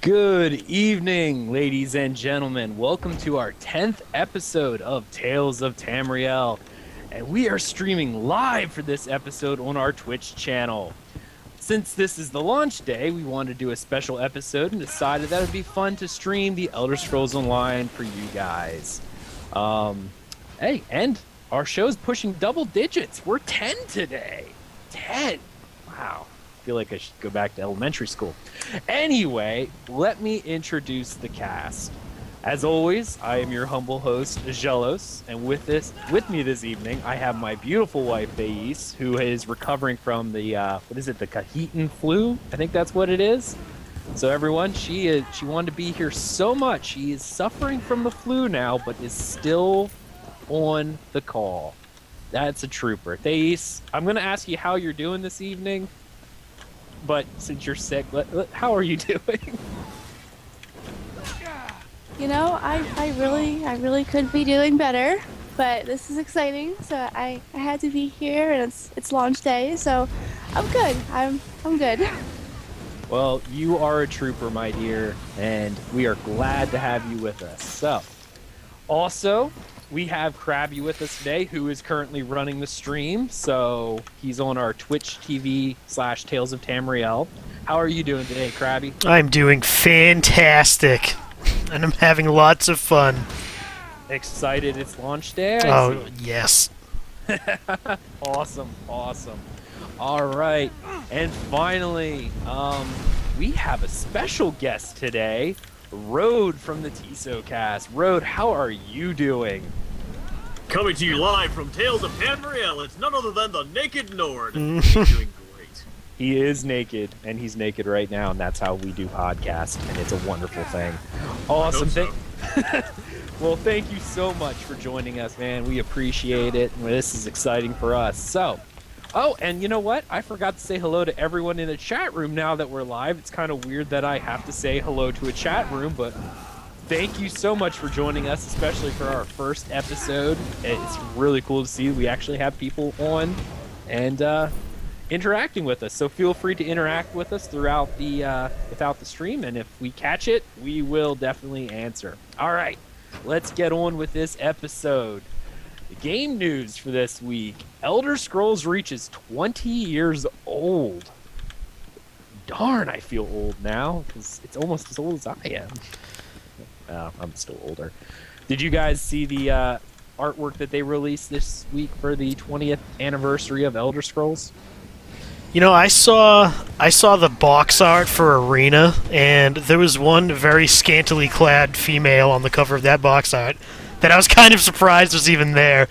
Good evening, ladies and gentlemen. Welcome to our 10th episode of Tales of Tamriel. And we are streaming live for this episode on our Twitch channel. Since this is the launch day, we wanted to do a special episode and decided that it would be fun to stream the Elder Scrolls Online for you guys. Hey, and our show's pushing double digits. We're 10 today. 10. Wow. I feel like I should go back to elementary school. Anyway, let me introduce the cast. As always, I am your humble host, Aggelos, and with me this evening, I have my beautiful wife, Thais, who is recovering from the the Cahitan flu? I think that's what it is. So everyone, she wanted to be here so much. She is suffering from the flu now, but is still on the call. That's a trooper. Thais, I'm going to ask you how you're doing this evening. But since you're sick, how are you doing? You know, I really could be doing better, but this is exciting. So I had to be here, and it's launch day, so I'm good. I'm good. Well, you are a trooper, my dear, and we are glad to have you with us. So, also, we have Crabby with us today, who is currently running the stream. So he's on our Twitch TV/Tales of Tamriel. How are you doing today, Crabby? I'm doing fantastic, and I'm having lots of fun. Excited it's launch day? Oh, yes. Awesome. All right. And finally, we have a special guest today, Rode from the TESOCast. Rode, how are you doing? Coming to you live from Tales of Tamriel, it's none other than the Naked Nord. He's doing great. He is naked, and he's naked right now, and that's how we do podcasts, and it's a wonderful thing. Awesome. Well, thank you so much for joining us, man. We appreciate it. This is exciting for us. So, oh, and you know what? I forgot to say hello to everyone in the chat room now that we're live. It's kind of weird that I have to say hello to a chat room, but thank you so much for joining us, especially for our first episode. It's really cool to see we actually have people on and interacting with us. So feel free to interact with us throughout the stream, and if we catch it, we will definitely answer. All right, let's get on with this episode. The game news for this week: Elder Scrolls reaches 20 years old. Darn, I feel old now, because it's almost as old as I am. I'm still older. Did you guys see the artwork that they released this week for the 20th anniversary of Elder Scrolls? You know, I saw the box art for Arena, and there was one very scantily clad female on the cover of that box art that I was kind of surprised was even there.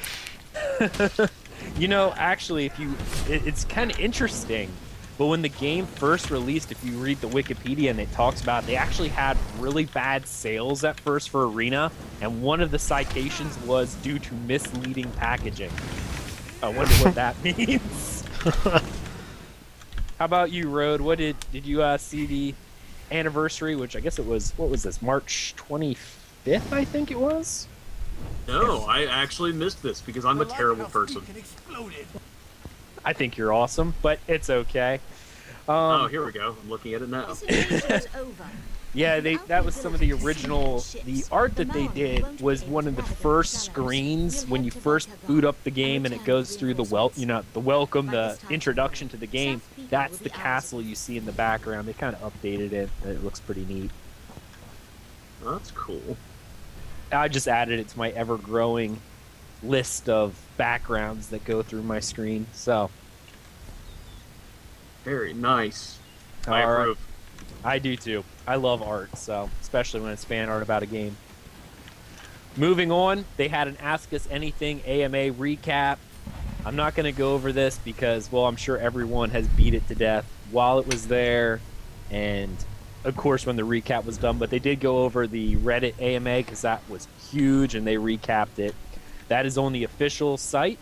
You know, actually, it's kind of interesting. But when the game first released, if you read the Wikipedia, and it talks about they actually had really bad sales at first for Arena, and one of the citations was due to misleading packaging. I wonder what that means. How about you, Rode? What did you see the anniversary? Which I guess it was. What was this? March 25th, I think it was. No, I actually missed this because I'm a terrible person. I think you're awesome, but it's okay. Oh, here we go. I'm looking at it now. Yeah, that was some of the original. The art that they did was one of the first screens when you first boot up the game, and it goes through the welcome, the introduction to the game. That's the castle you see in the background. They kind of updated it. It looks pretty neat. Oh, that's cool. I just added it to my ever-growing list of backgrounds that go through my screen. So very nice. I approve. I do too. I love art, so especially when it's fan art about a game. Moving on, they had an Ask Us Anything AMA recap. I'm not going to go over this because, well, I'm sure everyone has beat it to death while it was there, and of course when the recap was done, but they did go over the Reddit AMA because that was huge, and they recapped it. That is on the official site.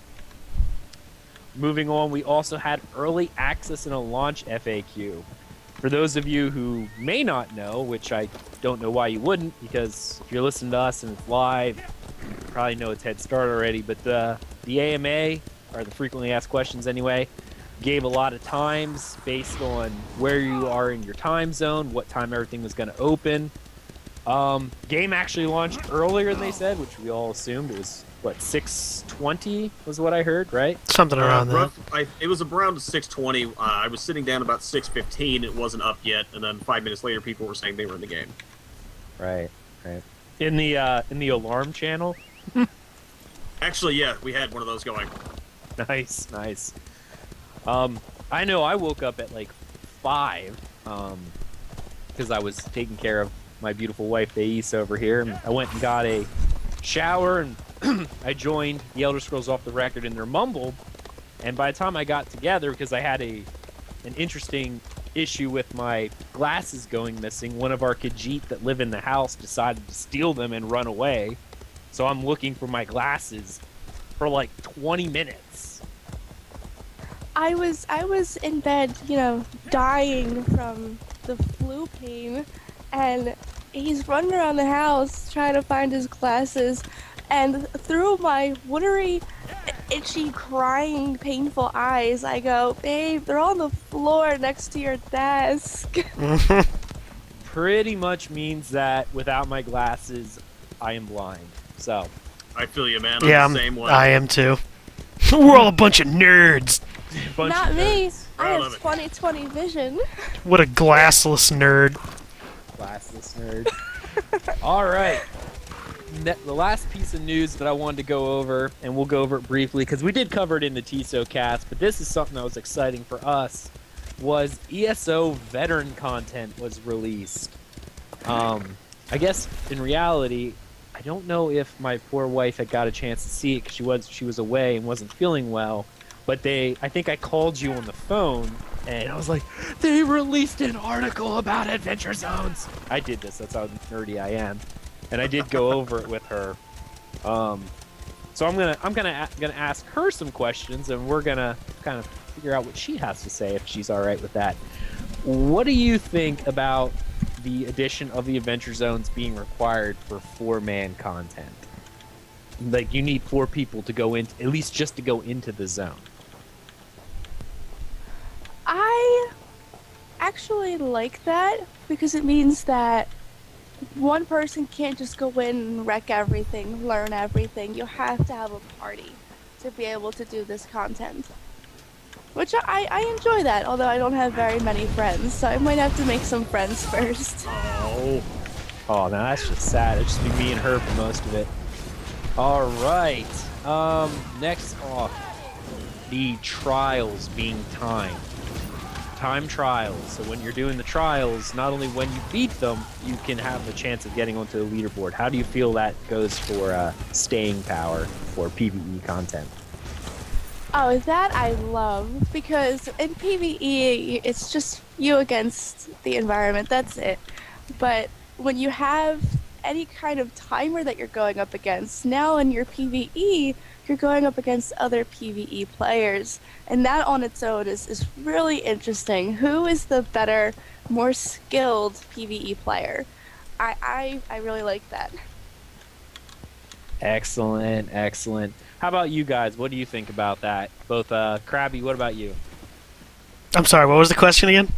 Moving on, we also had early access and a launch FAQ. For those of you who may not know, which I don't know why you wouldn't, because if you're listening to us and it's live, you probably know it's head start already, but the AMA, or the frequently asked questions anyway, gave a lot of times based on where you are in your time zone, what time everything was going to open. Game actually launched earlier than they said, which we all assumed. It was, what, 6:20 was what I heard, right? Something around that. It was around 6:20. I was sitting down about 6:15. It wasn't up yet, and then 5 minutes later, people were saying they were in the game. Right. In the alarm channel? Actually, yeah, we had one of those going. Nice. I know I woke up at like 5, because I was taking care of my beautiful wife, Thais, over here. And I went and got a shower, and I joined the Elder Scrolls Off the Record in their Mumble. And by the time I got together, because I had an interesting issue with my glasses going missing, one of our Khajiit that live in the house decided to steal them and run away. So I'm looking for my glasses for like 20 minutes. I was in bed, dying from the flu pain, and he's running around the house trying to find his glasses, and through my watery, itchy, crying, painful eyes, I go, "Babe, they're on the floor next to your desk." Pretty much means that without my glasses, I am blind. So I feel you, man. Yeah, I'm the same way. I am too. We're all a bunch of nerds. Not me. I love have it. 20/20 vision. What a glassless nerd. Glassless nerd. All right. The last piece of news that I wanted to go over, and we'll go over it briefly because we did cover it in the TESOCast, but this is something that was exciting for us, was ESO veteran content was released. I guess in reality, I don't know if my poor wife had got a chance to see it because she was away and wasn't feeling well, but I think I called you on the phone, and I was like, they released an article about Adventure Zones. I did this. That's how nerdy I am. And I did go over it with her. So I'm gonna ask her some questions, and we're gonna kind of figure out what she has to say if she's all right with that. What do you think about the addition of the Adventure Zones being required for 4-man content? Like, you need 4 people to go in, at least just to go into the zone. I actually like that because it means that one person can't just go in and wreck everything, learn everything. You have to have a party to be able to do this content. Which I enjoy that, although I don't have very many friends, so I might have to make some friends first. Oh. Oh, no, that's just sad. It'd just be me and her for most of it. All right. Next off, the trials being timed. Time trials. So when you're doing the trials, not only when you beat them, you can have a chance of getting onto the leaderboard. How do you feel that goes for staying power for PvE content? Oh, that I love, because in PvE, it's just you against the environment, that's it. But when you have any kind of timer that you're going up against, now in your PvE, you're going up against other PvE players, and that on its own is really interesting. Who is the better, more skilled PvE player? I really like that. Excellent. How about you guys? What do you think about that? Both Crabby, what about you? I'm sorry, what was the question again?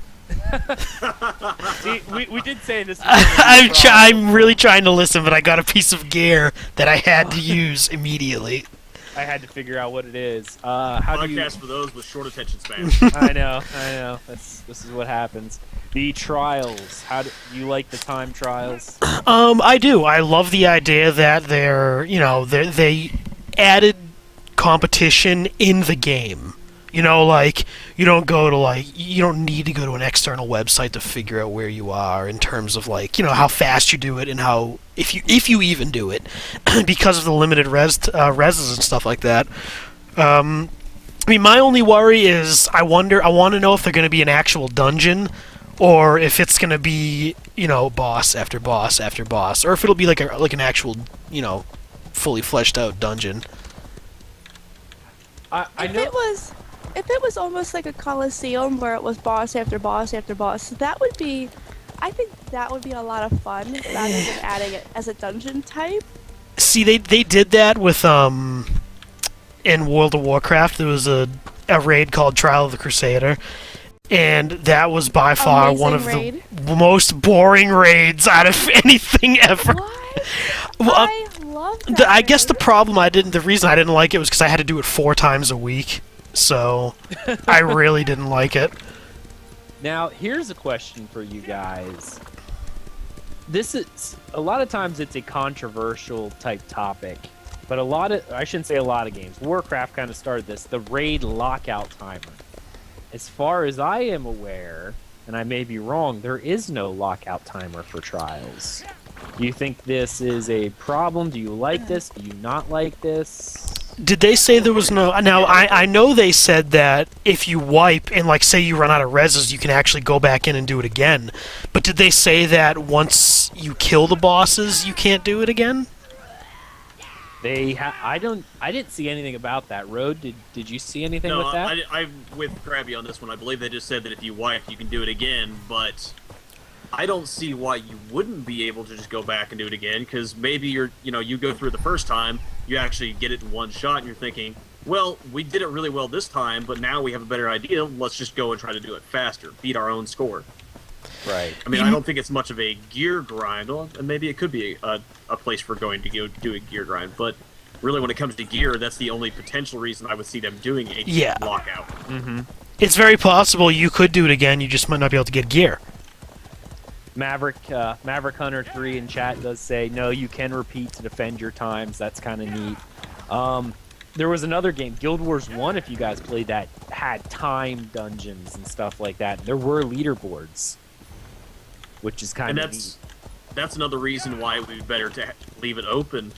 See, we did say this. I'm really trying to listen, but I got a piece of gear that I had to use immediately. I had to figure out what it is. How do you... Podcast for those with short attention spans. I know. This is what happens. The trials. How do you like the time trials? I do. I love the idea that they added competition in the game. You don't need to go to an external website to figure out where you are in terms of how fast you do it and how if you even do it because of the limited reses and stuff like that. I mean, my only worry is I want to know if they're going to be an actual dungeon or if it's going to be, boss after boss after boss, or if it'll be like an actual, fully fleshed out dungeon. If it was almost like a Coliseum where it was boss after boss after boss, I think that would be a lot of fun rather than adding it as a dungeon type. See, they did that with in World of Warcraft. There was a a raid called Trial of the Crusader, and that was by far Amazing one of raid. the most boring raids out of anything ever. What? Well, I love that. I guess the raid. problem the reason I didn't like it was because I had to do it 4 times a week, so I really didn't like it. Now, here's a question for you guys. This is a lot of times it's a controversial type topic, but I shouldn't say a lot of games. Warcraft kind of started this, the raid lockout timer. As far as I am aware, and I may be wrong, there is no lockout timer for Trials. Do you think this is a problem? Do you like this? Do you not like this? Did they say there was no... Now, I know they said that if you wipe and, like, say you run out of reses, you can actually go back in and do it again. But did they say once you kill the bosses, you can't do it again? I didn't see anything about that. Road, did you see anything with that? I'm with Crabby on this one. I believe they just said that if you wipe, you can do it again, but I don't see why you wouldn't be able to just go back and do it again, because maybe you go through the first time, you actually get it in one shot, and you're thinking, well, we did it really well this time, but now we have a better idea, let's just go and try to do it faster, beat our own score. Right. I mean, I don't think it's much of a gear grind. Well, maybe it could be a place for going to go do a gear grind, but really when it comes to gear, that's the only potential reason I would see them doing a lockout. Mm-hmm. It's very possible you could do it again, you just might not be able to get gear. Maverick Hunter 3 in chat does say, no, you can repeat to defend your times. That's kind of neat. There was another game, Guild Wars 1, if you guys played that, had time dungeons and stuff like that. There were leaderboards, which is kind of neat. That's another reason why it would be better to leave it open.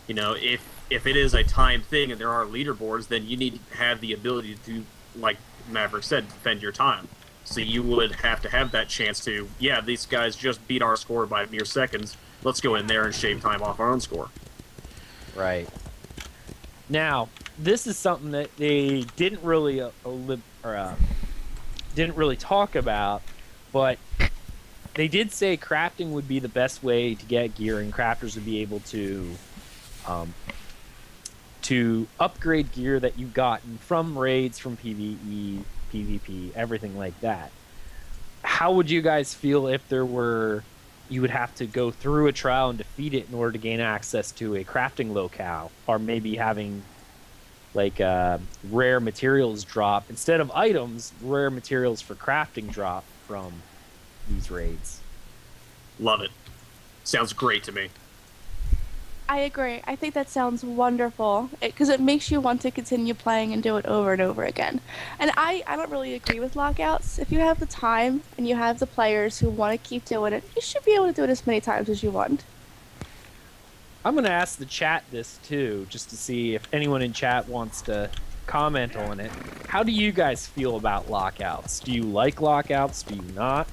You know, if it is a time thing and there are leaderboards, then you need to have the ability to, like Maverick said, defend your time. So you would have to have that chance to, yeah, these guys just beat our score by mere seconds. Let's go in there and shave time off our own score. Right. Now, this is something that they didn't really didn't really talk about, but they did say crafting would be the best way to get gear, and crafters would be able to upgrade gear that you've gotten from raids, from PvE, PvP, everything like that. How would you guys feel if you would have to go through a trial and defeat it in order to gain access to a crafting locale, or maybe having like rare materials drop instead of items, rare materials for crafting drop from these raids? Love it. Sounds great to me. I agree. I think that sounds wonderful because it makes you want to continue playing and do it over and over again. And I don't really agree with lockouts. If you have the time and you have the players who want to keep doing it, you should be able to do it as many times as you want. I'm going to ask the chat this too, just to see if anyone in chat wants to comment on it. How do you guys feel about lockouts? Do you like lockouts? Do you not?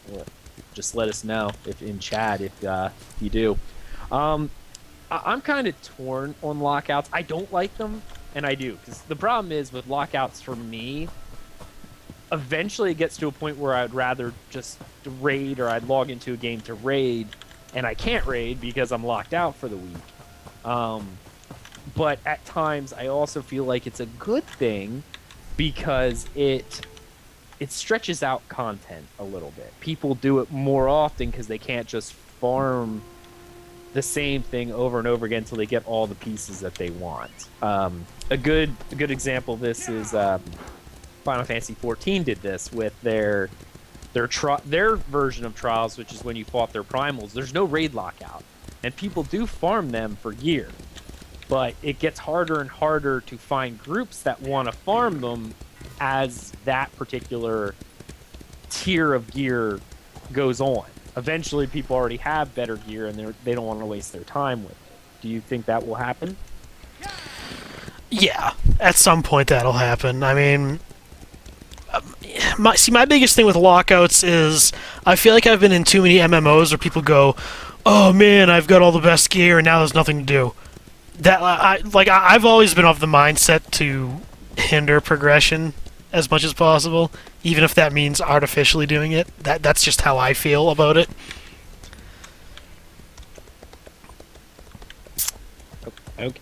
Well, just let us know if in chat if you do. I'm kind of torn on lockouts. I don't like them, and I do. Because the problem is with lockouts for me, eventually it gets to a point where I'd rather just raid, or I'd log into a game to raid, and I can't raid because I'm locked out for the week. But at times I also feel like it's a good thing because it stretches out content a little bit. People do it more often because they can't just farm the same thing over and over again until they get all the pieces that they want. A good example of this is Final Fantasy XIV did this with their version of Trials, which is when you fought their primals. There's no raid lockout, and people do farm them for gear, but it gets harder and harder to find groups that want to farm them as that particular tier of gear goes on. Eventually, people already have better gear, and they don't want to waste their time with it. Do you think that will happen? Yeah, at some point that'll happen. I mean, my biggest thing with lockouts is I feel like I've been in too many MMOs where people go, "Oh man, I've got all the best gear, and now there's nothing to do." I've always been of the mindset to hinder progression as much as possible, even if that means artificially doing it. That's just how I feel about it. Okay.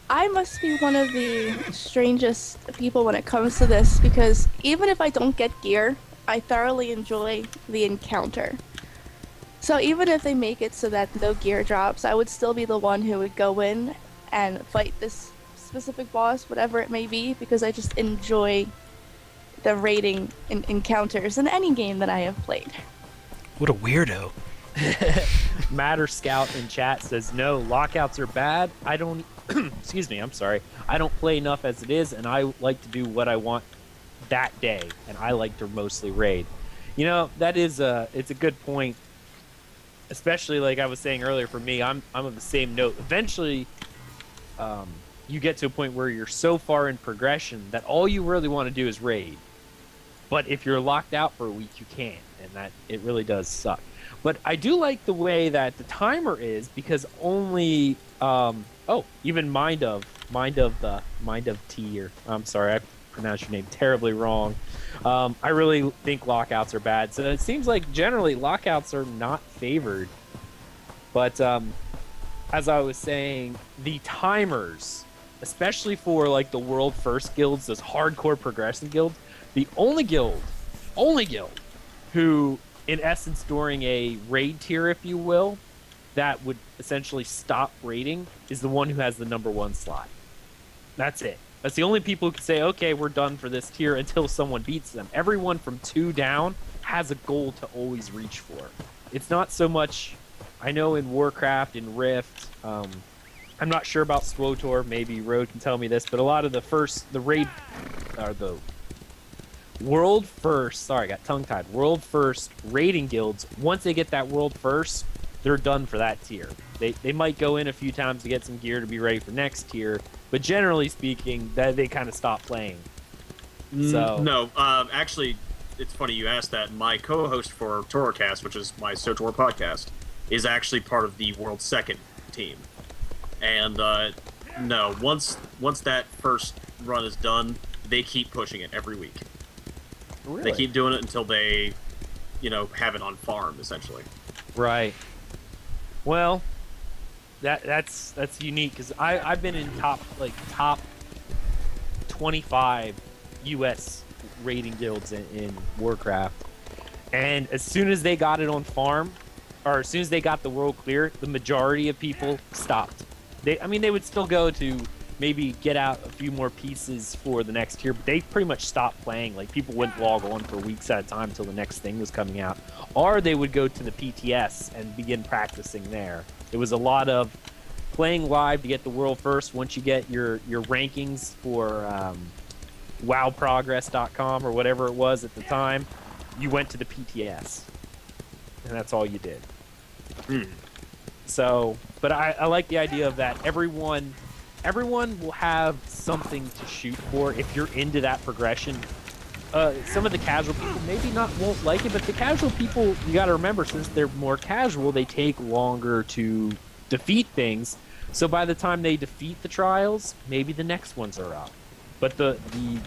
I must be one of the strangest people when it comes to this because even if I don't get gear, I thoroughly enjoy the encounter. So even if they make it so that no gear drops, I would still be the one who would go in and fight this specific boss, whatever it may be, because I just enjoy the raiding encounters in any game that I have played. What a weirdo. Matter Scout in chat says, no, lockouts are bad. I don't, excuse me, I'm sorry. I don't play enough as it is, and I like to do what I want that day, and I like to mostly raid. You know, that is it's a good point, especially like I was saying earlier for me, I'm of the same note. Eventually, you get to a point where you're so far in progression that all you really want to do is raid. But if you're locked out for a week, you can't, and that it really does suck. But I do like the way that the timer is because only even Mind of T, or I'm sorry, I pronounced your name terribly wrong. I really think lockouts are bad. So it seems like generally lockouts are not favored. But as I was saying, the timers, especially for like the world first guilds, those hardcore progression guilds, the only guild who, in essence, during a raid tier, if you will, that would essentially stop raiding is the one who has the #1 slot. That's it. That's the only people who can say, okay, we're done for this tier until someone beats them. Everyone from 2 down has a goal to always reach for. It's not so much, I know in Warcraft, in Rift, I'm not sure about SWTOR, maybe Road can tell me this, but a lot of the world first, sorry, I got tongue-tied, world first raiding guilds, once they get that world first, they're done for that tier. They might go in a few times to get some gear to be ready for next tier, but generally speaking, they kind of stop playing. So No, actually, it's funny you asked that. My co-host for TESOCast, which is my SOTOR podcast, is actually part of the world's second team. And no, once that first run is done, they keep pushing it every week. really? They keep doing it until they, have it on farm, essentially. Right. Well, that's unique because I've been in top 25 U.S. raiding guilds in Warcraft, and as soon as they got it on farm, or as soon as they got the world clear, the majority of people stopped. They would still go to maybe get out a few more pieces for the next tier, but they pretty much stopped playing. Like, people wouldn't log on for weeks at a time until the next thing was coming out. Or they would go to the PTS and begin practicing there. It was a lot of playing live to get the world first. Once you get your rankings for wowprogress.com or whatever it was at the time, you went to the PTS. And that's all you did. So, but I like the idea of that. Everyone will have something to shoot for if you're into that progression. Some of the casual people maybe won't like it, but the casual people, you got to remember, since they're more casual, they take longer to defeat things. So by the time they defeat the trials, maybe the next ones are up. But the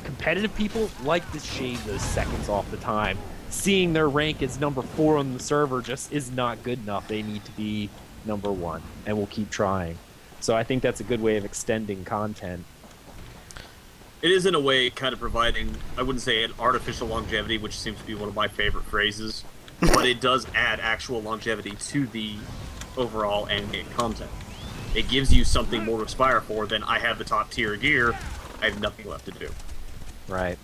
competitive people like to shave those seconds off the time. Seeing their rank as #4 on the server just is not good enough. They need to be #1, and we'll keep trying. So I think that's a good way of extending content. It is, in a way, kind of providing, I wouldn't say an artificial longevity, which seems to be one of my favorite phrases, but it does add actual longevity to the overall endgame content. It gives you something more to aspire for than I have the top tier gear, I have nothing left to do. Right.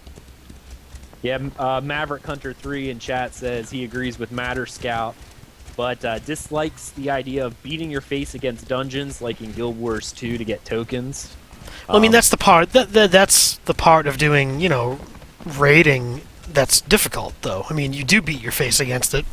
Yeah, Maverick Hunter 3 in chat says he agrees with Matter Scout, but dislikes the idea of beating your face against dungeons like in Guild Wars 2 to get tokens. Well, I mean, that's the part that's the part of doing, raiding that's difficult, though. I mean, you do beat your face against it.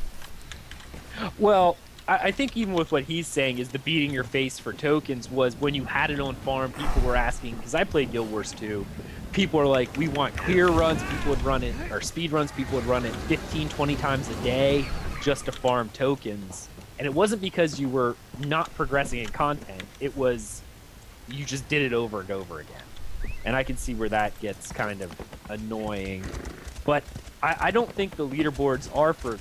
Well, I think even with what he's saying is the beating your face for tokens was when you had it on farm, people were asking, because I played Guild Wars 2, people are like, we want clear runs, people would run it, or speed runs, people would run it 15, 20 times a day just to farm tokens. And it wasn't because you were not progressing in content, it was you just did it over and over again. And I can see where that gets kind of annoying. But I don't think the leaderboards are for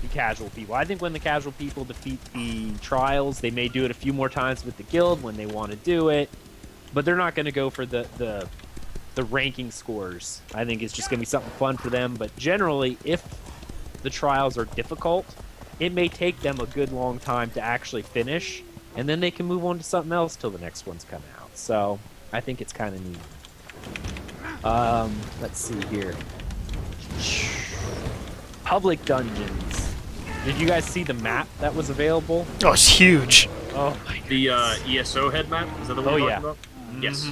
the casual people. I think when the casual people defeat the trials, they may do it a few more times with the guild when they want to do it. but they're not going to go for the ranking scores. I think it's just going to be something fun for them. But generally, if the trials are difficult, it may take them a good long time to actually finish, and then they can move on to something else till the next one's come out. So I think it's kind of neat. Let's see here. Public dungeons. Did you guys see the map that was available? Oh, it's huge. Oh my god. The ESO head map? Is that the one Oh, you're yeah. talking about? Yes.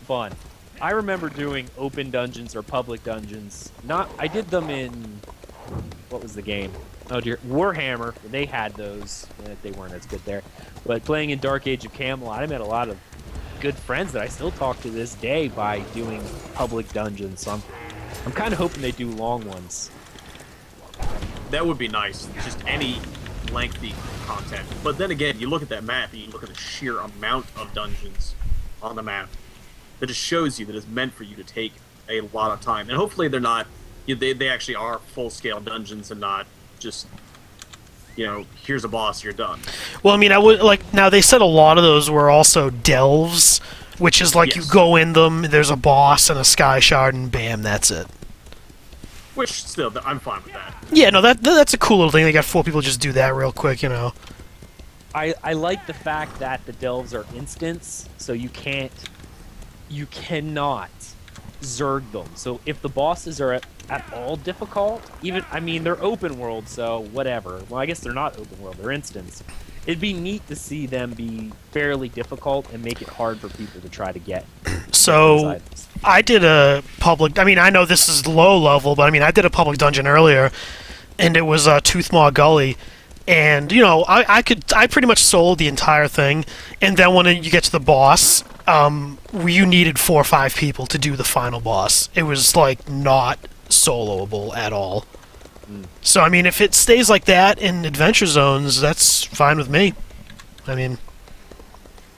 Fun. I remember doing open dungeons or public dungeons. I did them in, what was the game? Oh dear, Warhammer. They had those. They weren't as good there. But playing in Dark Age of Camelot, I met a lot of good friends that I still talk to this day by doing public dungeons. So I'm kind of hoping they do long ones. That would be nice. Just any lengthy content. But then again, you look at that map, and you look at the sheer amount of dungeons on the map. That just shows you that it's meant for you to take a lot of time. And hopefully they're not... They actually are full-scale dungeons and not just... here's a boss, you're done. Well, I mean, now they said a lot of those were also delves, which is like Yes. you go in them, there's a boss and a sky shard, and bam, that's it. Which, still, I'm fine with that. Yeah, no, that's a cool little thing. They got 4 people just do that real quick, I like the fact that the delves are instants, so you cannot zerg them. So if the bosses are at all difficult, they're open world, so whatever. Well, I guess they're not open world, they're instants. It'd be neat to see them be fairly difficult and make it hard for people to try to get. So, I did a public... I know this is low level, but I did a public dungeon earlier, and it was Toothmaw Gully. And, I pretty much sold the entire thing, and then when you get to the boss, you needed 4 or 5 people to do the final boss. It was, not soloable at all. So, if it stays like that in Adventure Zones, that's fine with me.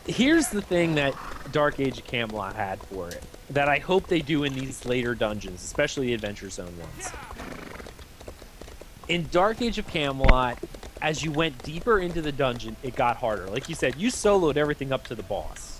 Here's the thing that Dark Age of Camelot had for it, that I hope they do in these later dungeons, especially the Adventure Zone ones. In Dark Age of Camelot, as you went deeper into the dungeon, it got harder. Like you said, you soloed everything up to the boss.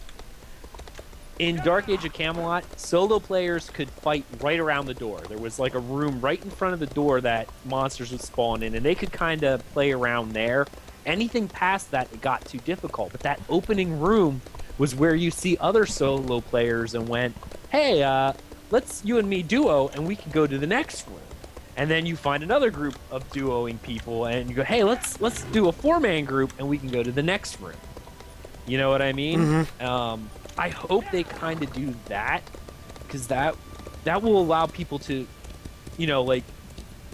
In Dark Age of Camelot, solo players could fight right around the door. There was a room right in front of the door that monsters would spawn in, and they could kind of play around there. Anything past that, it got too difficult. But that opening room was where you see other solo players and went, hey, let's you and me duo, and we can go to the next room. And then you find another group of duoing people, and you go, hey, let's do a 4-man group, and we can go to the next room. You know what I mean? Mm-hmm. I hope they kind of do that, because that will allow people to,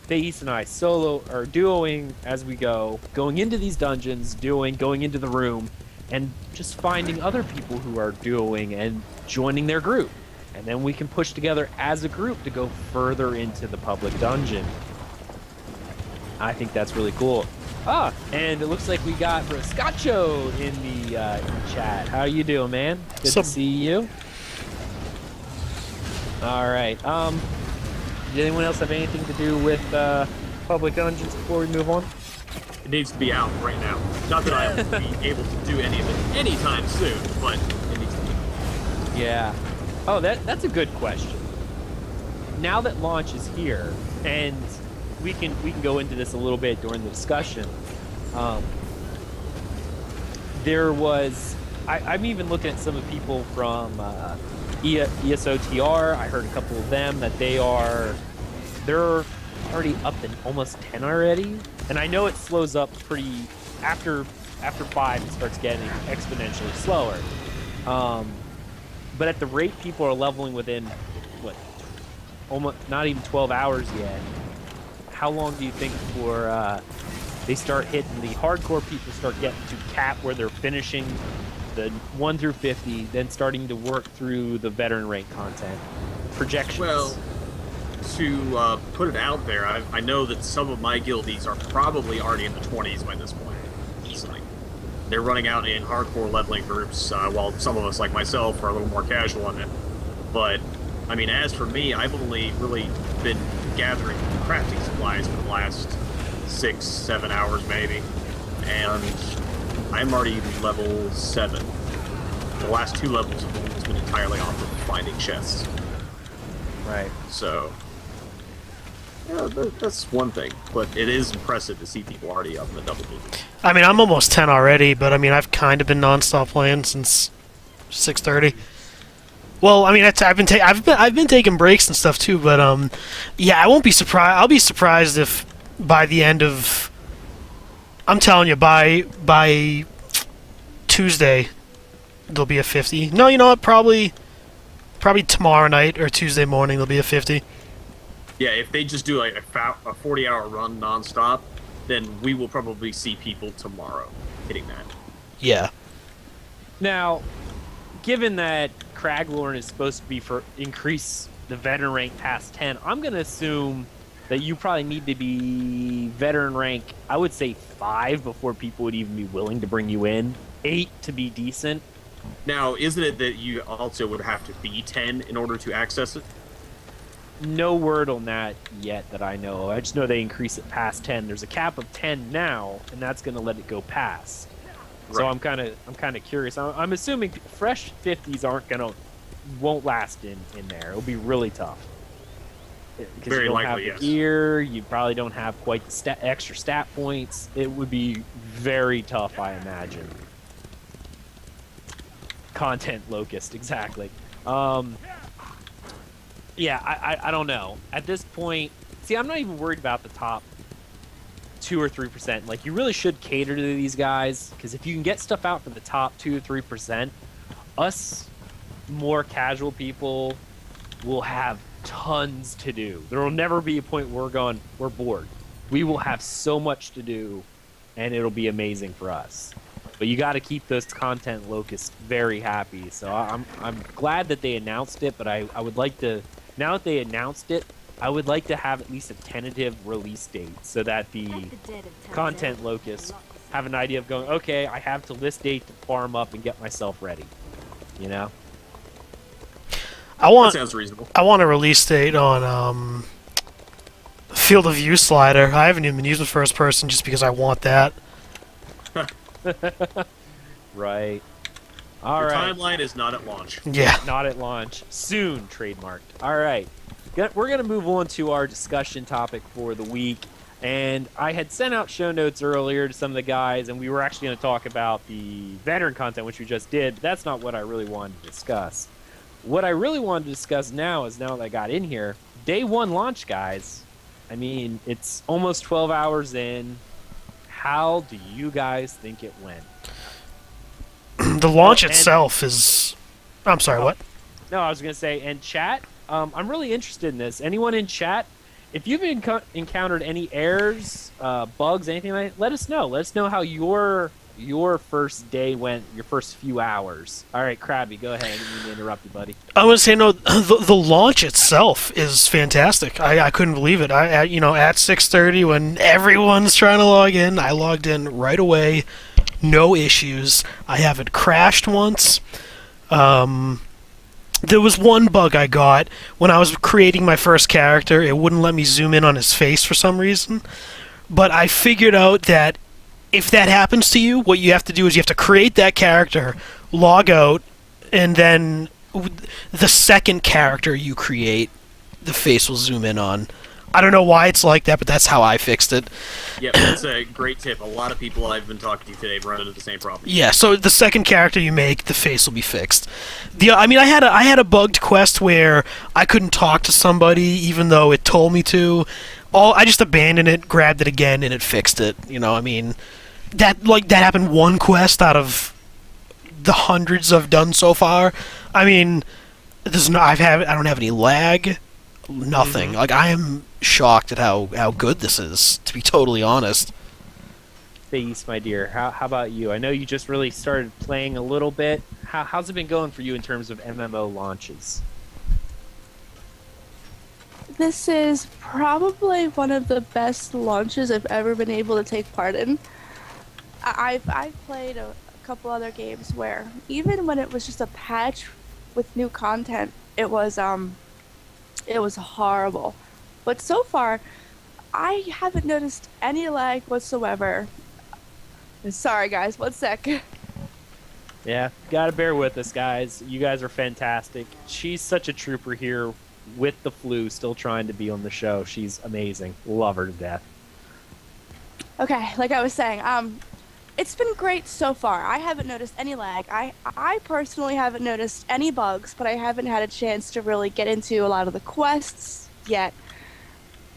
Thais and I solo or duoing as we go, going into these dungeons, going into the room, and just finding other people who are duoing and joining their group. And then we can push together as a group to go further into the public dungeon. I think that's really cool. And it looks like we got Broscacho in the chat. How you doing, man? Good to see you. All right. Did anyone else have anything to do with public dungeons before we move on? It needs to be out right now. Not that I will be able to do any of it anytime soon, but it needs to be out. Yeah. Oh, that's a good question. Now that launch is here, and we can go into this a little bit during the discussion. There was, I'm even looking at some of the people from ESOTR. I heard a couple of them that they're already up to almost 10 already, and I know it slows up pretty after 5. It starts getting exponentially slower. But at the rate people are leveling within, almost not even 12 hours yet, how long do you think before they start hitting the hardcore people, start getting to cap where they're finishing the 1 through 50, then starting to work through the veteran rank content? Projections. Well, to put it out there, I know that some of my guildies are probably already in the 20s by this point, easily. They're running out in hardcore leveling groups, while some of us, like myself, are a little more casual on it. But, as for me, I've only really been gathering crafting supplies for the last 6-7 hours, maybe. And I'm already level 7. the last 2 levels have almost been entirely off of finding chests. Right. So, yeah, that's one thing. But it is impressive to see people already up in the double digits. I mean, I'm almost 10 already, but I mean, I've kind of been non-stop playing since 6:30. Well, I mean, I've been taking breaks and stuff too, but yeah, I won't be surprised. I'll be surprised if by the end of, I'm telling you, by Tuesday there'll be a 50. No, you know what? Probably tomorrow night or Tuesday morning there'll be a 50. Yeah, if they just do like a 40-hour run nonstop, then we will probably see people tomorrow hitting that. Yeah. Now, given that Craglorn is supposed to be for increase the veteran rank past 10, I'm going to assume that you probably need to be veteran rank, I would say 5 before people would even be willing to bring you in. 8 to be decent. Now, isn't it that you also would have to be 10 in order to access it? No word on that yet that I know. I just know they increase it past 10. There's a cap of 10 now, and that's going to let it go past. So Right. I'm kind of curious. I'm assuming fresh 50s won't last in there. It'll be really tough. Because Very you don't likely, have the yes. gear, you probably don't have quite the extra stat points. It would be very tough, I imagine. Content locust, exactly. Yeah, I don't know. At this point, see, I'm not even worried about the top 2 or 3%. Like, you really should cater to these guys, because if you can get stuff out for the top 2 or 3%, us more casual people will have tons to do. There will never be a point where we're bored. We will have so much to do, and it'll be amazing for us. But you got to keep those content locusts very happy. So I'm glad that they announced it, but I would like to, now that they announced it, I would like to have at least a tentative release date so that the content locusts have an idea of going, okay, I have to list date to farm up and get myself ready. You know? That sounds reasonable. I want a release date on Field of View slider. I haven't even been using first person just because I want that. Right. All Your right. timeline is not at launch. Yeah. Not at launch. Soon, trademarked. All right. We're going to move on to our discussion topic for the week. And I had sent out show notes earlier to some of the guys, and we were actually going to talk about the veteran content, which we just did. But that's not what I really wanted to discuss. What I really wanted to discuss now is, now that I got in here, day 1 launch, guys. I mean, it's almost 12 hours in. How do you guys think it went? The launch itself is... I'm sorry, what? No, I was going to say, and chat, I'm really interested in this. Anyone in chat, if you've encountered any errors, bugs, anything like that, let us know. Let us know how your first day went, your first few hours. All right, Crabby, go ahead. I didn't mean to interrupt you, buddy. I was saying, no, the launch itself is fantastic. I couldn't believe it. At 6:30 when everyone's trying to log in, I logged in right away. No issues. I haven't crashed once. There was one bug I got when I was creating my first character. It wouldn't let me zoom in on his face for some reason. But I figured out that if that happens to you, what you have to do is you have to create that character, log out, and then the second character you create, the face will zoom in on. I don't know why it's like that, but that's how I fixed it. Yeah, that's a great tip. A lot of people I've been talking to today have run into the same problem. Yeah, so the second character you make, the face will be fixed. I had a bugged quest where I couldn't talk to somebody even though it told me to. I just abandoned it, grabbed it again, and it fixed it. That happened one quest out of the hundreds I've done so far. I mean, I don't have any lag, nothing. Mm-hmm. I am shocked at how good this is, to be totally honest. Face, my dear, how about you? I know you just really started playing a little bit. How's it been going for you in terms of MMO launches? This is probably one of the best launches I've ever been able to take part in. I've played a couple other games where even when it was just a patch with new content, it was horrible. But so far, I haven't noticed any lag whatsoever. Sorry guys, one sec. Yeah, gotta bear with us, guys. You guys are fantastic. She's such a trooper here with the flu, still trying to be on the show. She's amazing. Love her to death. Okay, like I was saying, it's been great so far. I haven't noticed any lag. I personally haven't noticed any bugs, but I haven't had a chance to really get into a lot of the quests yet.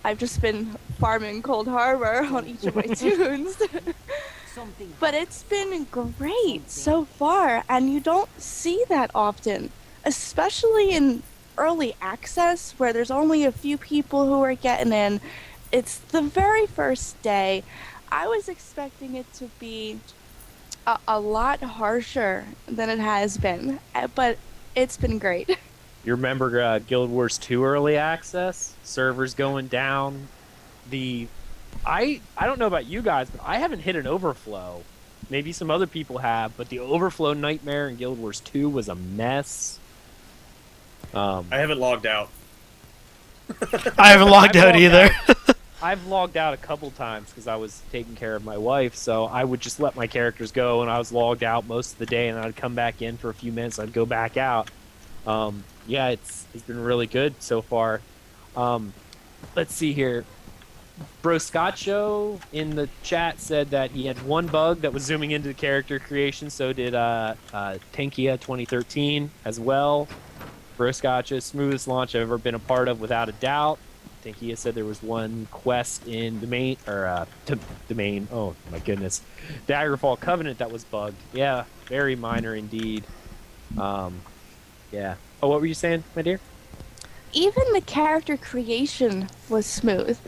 I've just been farming Coldharbour on each of my tunes. But it's been great so far, and you don't see that often, especially in early access where there's only a few people who are getting in. It's the very first day. I was expecting it to be a lot harsher than it has been, but it's been great. You remember Guild Wars 2 early access? Servers going down. I don't know about you guys, but I haven't hit an overflow. Maybe some other people have, but the overflow nightmare in Guild Wars 2 was a mess. I haven't logged out. I haven't logged out either. I've logged out a couple times because I was taking care of my wife, so I would just let my characters go, and I was logged out most of the day, and I'd come back in for a few minutes, I'd go back out. Yeah, it's been really good so far. Let's see here. Bro Scotcho in the chat said that he had one bug that was zooming into the character creation, so did Tankia 2013 as well. Bro Scotcho, smoothest launch I've ever been a part of without a doubt. Tankia said there was one quest in Domain, Domain, oh my goodness, Daggerfall Covenant that was bugged. Yeah, very minor indeed. Yeah. Oh, what were you saying, my dear? Even the character creation was smooth.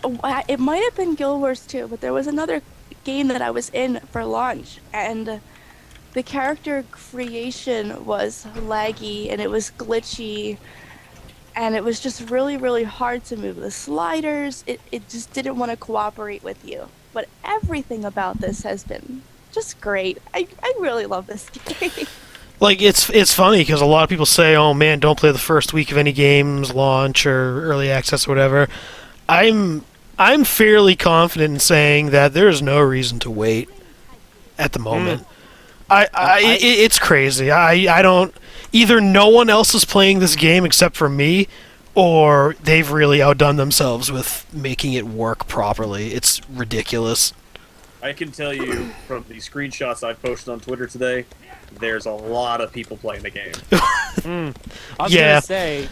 It might have been Guild Wars 2, but there was another game that I was in for launch, and the character creation was laggy, and it was glitchy, and it was just really, really hard to move the sliders. It just didn't want to cooperate with you. But everything about this has been just great. I really love this game. Like, it's funny because a lot of people say, oh man, don't play the first week of any game's launch or early access or whatever. I'm fairly confident in saying that there's no reason to wait at the moment. It's crazy. I don't... Either no one else is playing this game except for me, or they've really outdone themselves with making it work properly. It's ridiculous. I can tell you from the screenshots I've posted on Twitter today, there's a lot of people playing the game. I was gonna say,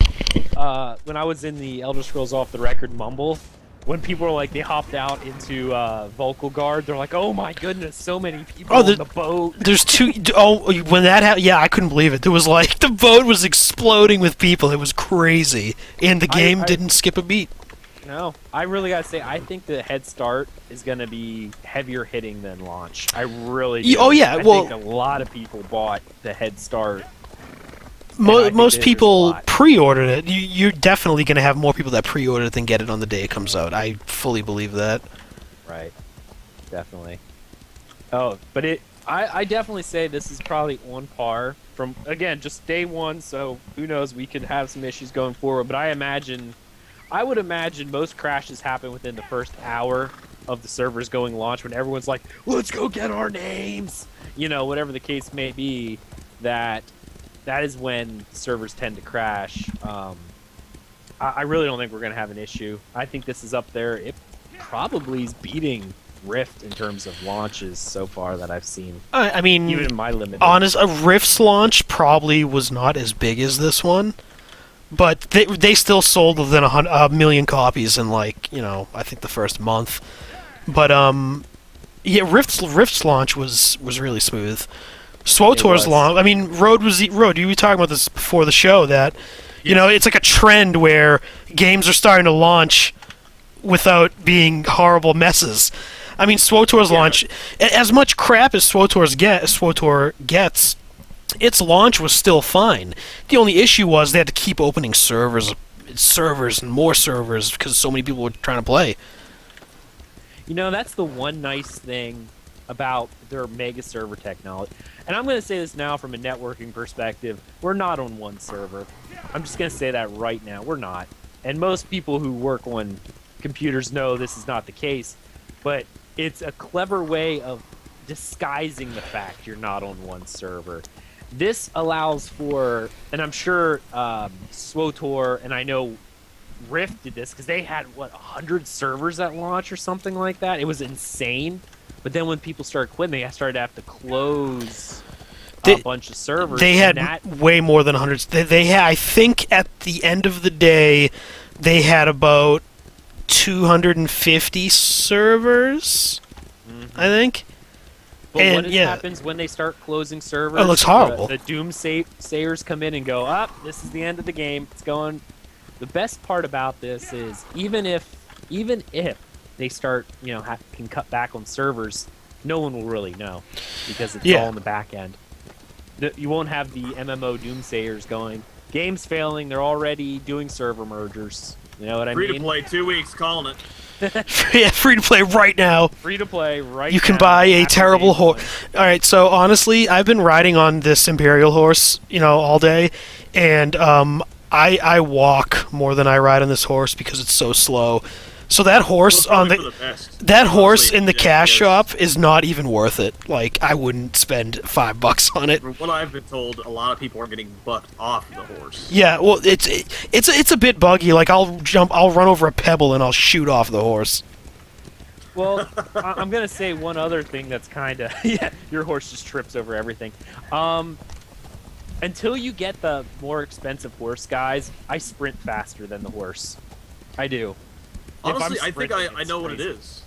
when I was in the Elder Scrolls Off the Record mumble, when people were like, they hopped out into Vocal Guard, they're like, oh my goodness, so many people on the boat. There's two... Oh, when that happened, yeah, I couldn't believe it. There was like, the boat was exploding with people. It was crazy. And the game didn't skip a beat. No, I really gotta say, I think the head start is gonna be heavier hitting than launch. I really do. Oh yeah, I think a lot of people bought the head start. Most people pre-ordered it. You're definitely going to have more people that pre-order it than get it on the day it comes out. I fully believe that. Right. Definitely. Oh, but I definitely say this is probably on par from, again, just day one, so who knows, we could have some issues going forward, but I would imagine most crashes happen within the first hour of the servers going launch when everyone's like, let's go get our names! You know, whatever the case may be, that is when servers tend to crash. I really don't think we're going to have an issue. I think this is up there. It probably is beating Rift in terms of launches so far that I've seen. I mean, even in my limited. A Rift's launch probably was not as big as this one, but they still sold within a million copies in, like, you know, I think the first month. But yeah, Rift's launch was really smooth. SWTOR's launch. I mean, Road, you were talking about this before the show, that, you know, it's like a trend where games are starting to launch without being horrible messes. I mean, SWTOR's launch, as much crap as SWTOR gets, its launch was still fine. The only issue was they had to keep opening servers and more servers because so many people were trying to play. You know, that's the one nice thing about their mega server technology. And I'm going to say this now from a networking perspective. We're not on one server. I'm just going to say that right now. We're not. And most people who work on computers know this is not the case. But it's a clever way of disguising the fact you're not on one server. This allows for, and I'm sure SWTOR and I know Rift did this because they had 100 servers at launch or something like that. It was insane. But then when people started quitting, they started to have to close a bunch of servers. They had way more than 100. They had, I think, at the end of the day, they had about 250 servers. I think. But and, what happens when they start closing servers? It looks horrible. The doomsayers come in and go, this is the end of the game. It's going. The best part about this is even if they start, can cut back on servers, no one will really know because it's all in the back end. You won't have the MMO doomsayers going, game's failing, they're already doing server mergers. You know what I mean? Free to play, 2 weeks, calling it. Yeah, free to play right now. Free to play right now. You can buy a terrible horse. Alright, so honestly, I've been riding on this Imperial horse, all day, and I walk more than I ride on this horse because it's so slow. So that horse in the cash shop is not even worth it. Like, I wouldn't spend $5 on it. From what I've been told, a lot of people are getting bucked off the horse. Yeah, well, it's a bit buggy. Like, I'll run over a pebble and I'll shoot off the horse. Well, I'm gonna say one other thing that's kind of your horse just trips over everything. Until you get the more expensive horse, guys, I sprint faster than the horse. I do. Honestly, I think I know what it is.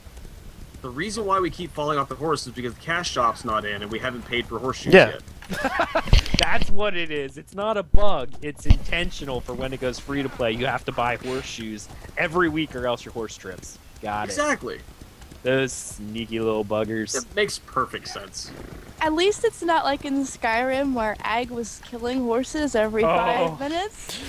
The reason why we keep falling off the horse is because the cash shop's not in and we haven't paid for horseshoes yet. That's what it is. It's not a bug. It's intentional for when it goes free to play. You have to buy horseshoes every week or else your horse trips. Got it. Exactly. Those sneaky little buggers. It makes perfect sense. At least it's not like in Skyrim where Ag was killing horses every 5 minutes.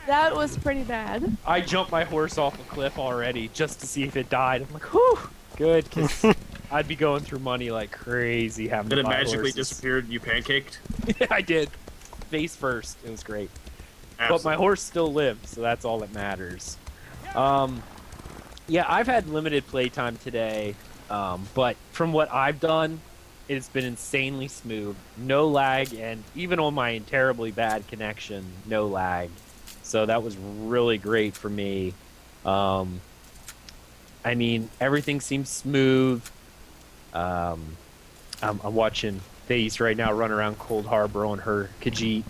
That was pretty bad. I jumped my horse off a cliff already just to see if it died. I'm like, whew, good, because I'd be going through money like crazy having Then to it buy magically horses. disappeared and you pancaked? Yeah, I did. Face first. It was great. Absolutely. But my horse still lived, so that's all that matters. Yeah, I've had limited playtime today, but from what I've done, it's been insanely smooth. No lag, and even on my terribly bad connection, no lag. So that was really great for me. I mean, everything seems smooth. I'm watching Face right now run around Coldharbour on her Khajiit.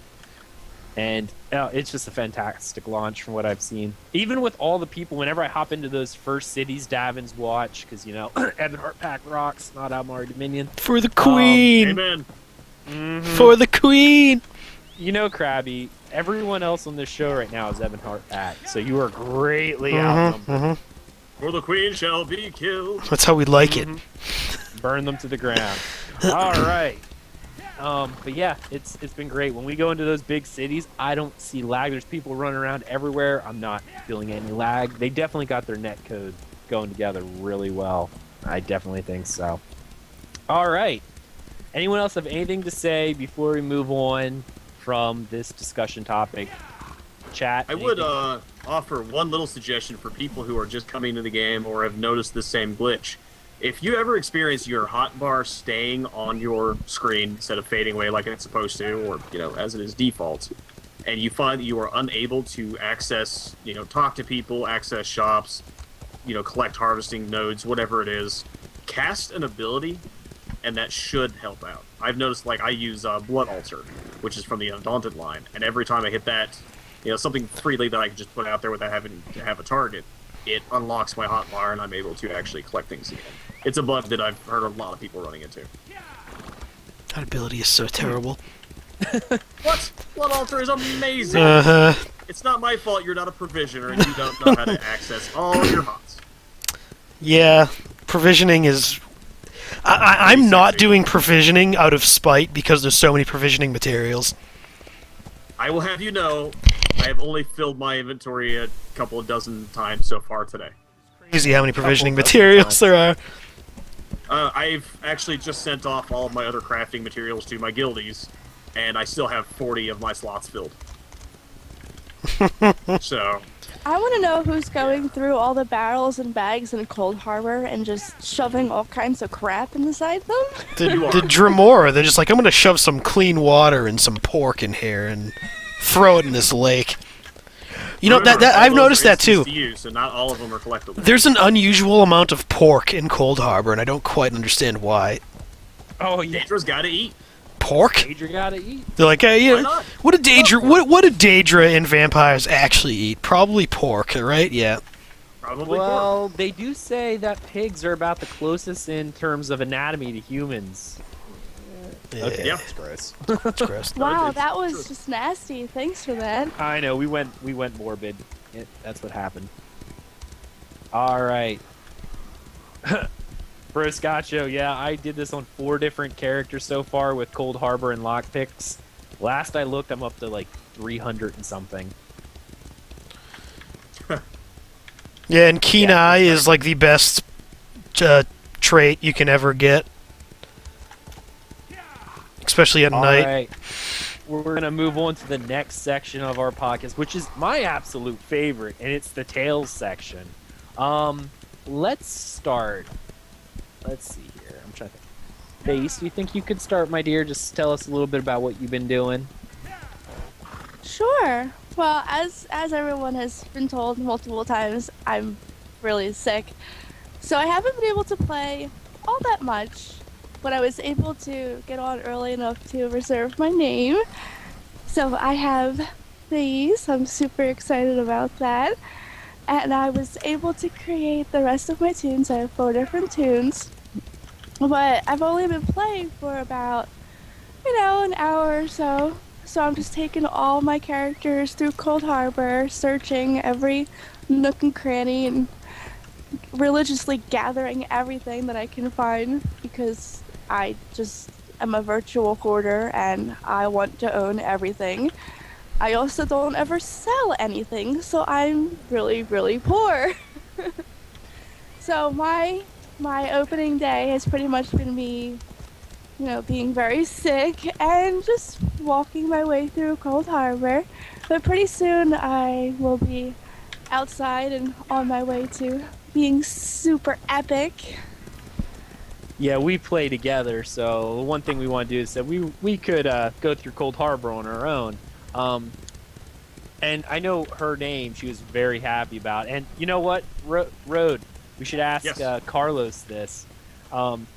And it's just a fantastic launch from what I've seen. Even with all the people, whenever I hop into those first cities Davin's watch, because, Ebonheart Pack rocks, not Aldmeri Dominion. For the queen! Amen. For the queen! Crabby, everyone else on this show right now is Ebonheart Pack, so you are greatly outnumbered. For the queen shall be killed. That's how we like it. Burn them to the ground. All right. But yeah, it's been great. When we go into those big cities, I don't see lag. There's people running around everywhere. I'm not feeling any lag. They definitely got their netcode going together really well. I definitely think so. All right. Anyone else have anything to say before we move on from this discussion topic? Chat? I would offer one little suggestion for people who are just coming to the game or have noticed the same glitch. If you ever experience your hotbar staying on your screen instead of fading away like it's supposed to, or as it is default, and you find that you are unable to access, talk to people, access shops, collect harvesting nodes, whatever it is, cast an ability, and that should help out. I've noticed, I use Blood Altar, which is from the Undaunted line, and every time I hit that, something freely that I can just put out there without having to have a target, it unlocks my hotbar and I'm able to actually collect things again. It's a bug that I've heard a lot of people running into. That ability is so terrible. What? Blood Altar is amazing! It's not my fault you're not a provisioner and you don't know how to access all your hots. Yeah, provisioning is... I'm not doing provisioning out of spite because there's so many provisioning materials. I will have you know, I have only filled my inventory a couple of dozen times so far today. Crazy how many provisioning materials there are. I've actually just sent off all of my other crafting materials to my guildies, and I still have 40 of my slots filled. So, I want to know who's going through all the barrels and bags in Coldharbour and just shoving all kinds of crap inside them. The Dremora, they're just like, I'm gonna shove some clean water and some pork in here and throw it in this lake. You know, remember, that all I've those noticed are that too. instance to use, so not all of them are collectible. There's an unusual amount of pork in Coldharbour, and I don't quite understand why. Oh yeah, Daedra's gotta eat. Pork? Daedra gotta eat. They're like, hey, Why yeah, not? what do Daedra and vampires actually eat? Probably pork, right? Yeah. Probably pork. Well, they do say that pigs are about the closest in terms of anatomy to humans. Okay, Yeah. that's gross. It's gross. Wow, it's that was true. just nasty. Thanks for that. I know, we went morbid. That's what happened. All right. Broscaccio, yeah, I did this on 4 different characters so far with Coldharbour and lockpicks. Last I looked, I'm up to like 300 and something. Yeah, and Keen Yeah, Eye it's is like the best trait you can ever get. Especially at All night. right. We're going to move on to the next section of our podcast, which is my absolute favorite, and it's the Tales section. Let's start. Let's see here. I'm trying to think. Face, do you think you could start, my dear? Just tell us a little bit about what you've been doing. Sure. Well, as everyone has been told multiple times, I'm really sick. So I haven't been able to play all that much, but I was able to get on early enough to reserve my name. So I have these. I'm super excited about that. And I was able to create the rest of my tunes. I have 4 different tunes. But I've only been playing for about, an hour or so. So I'm just taking all my characters through Coldharbour, searching every nook and cranny, and religiously gathering everything that I can find, because I just am a virtual hoarder and I want to own everything. I also don't ever sell anything, so I'm really, really poor. So my opening day has pretty much been me, being very sick and just walking my way through Coldharbour. But pretty soon I will be outside and on my way to being super epic. Yeah, we play together, so one thing we want to do is that we could go through Coldharbour on our own. And I know her name she was very happy about. And you know what, Road, we should ask Yes. Carlos this.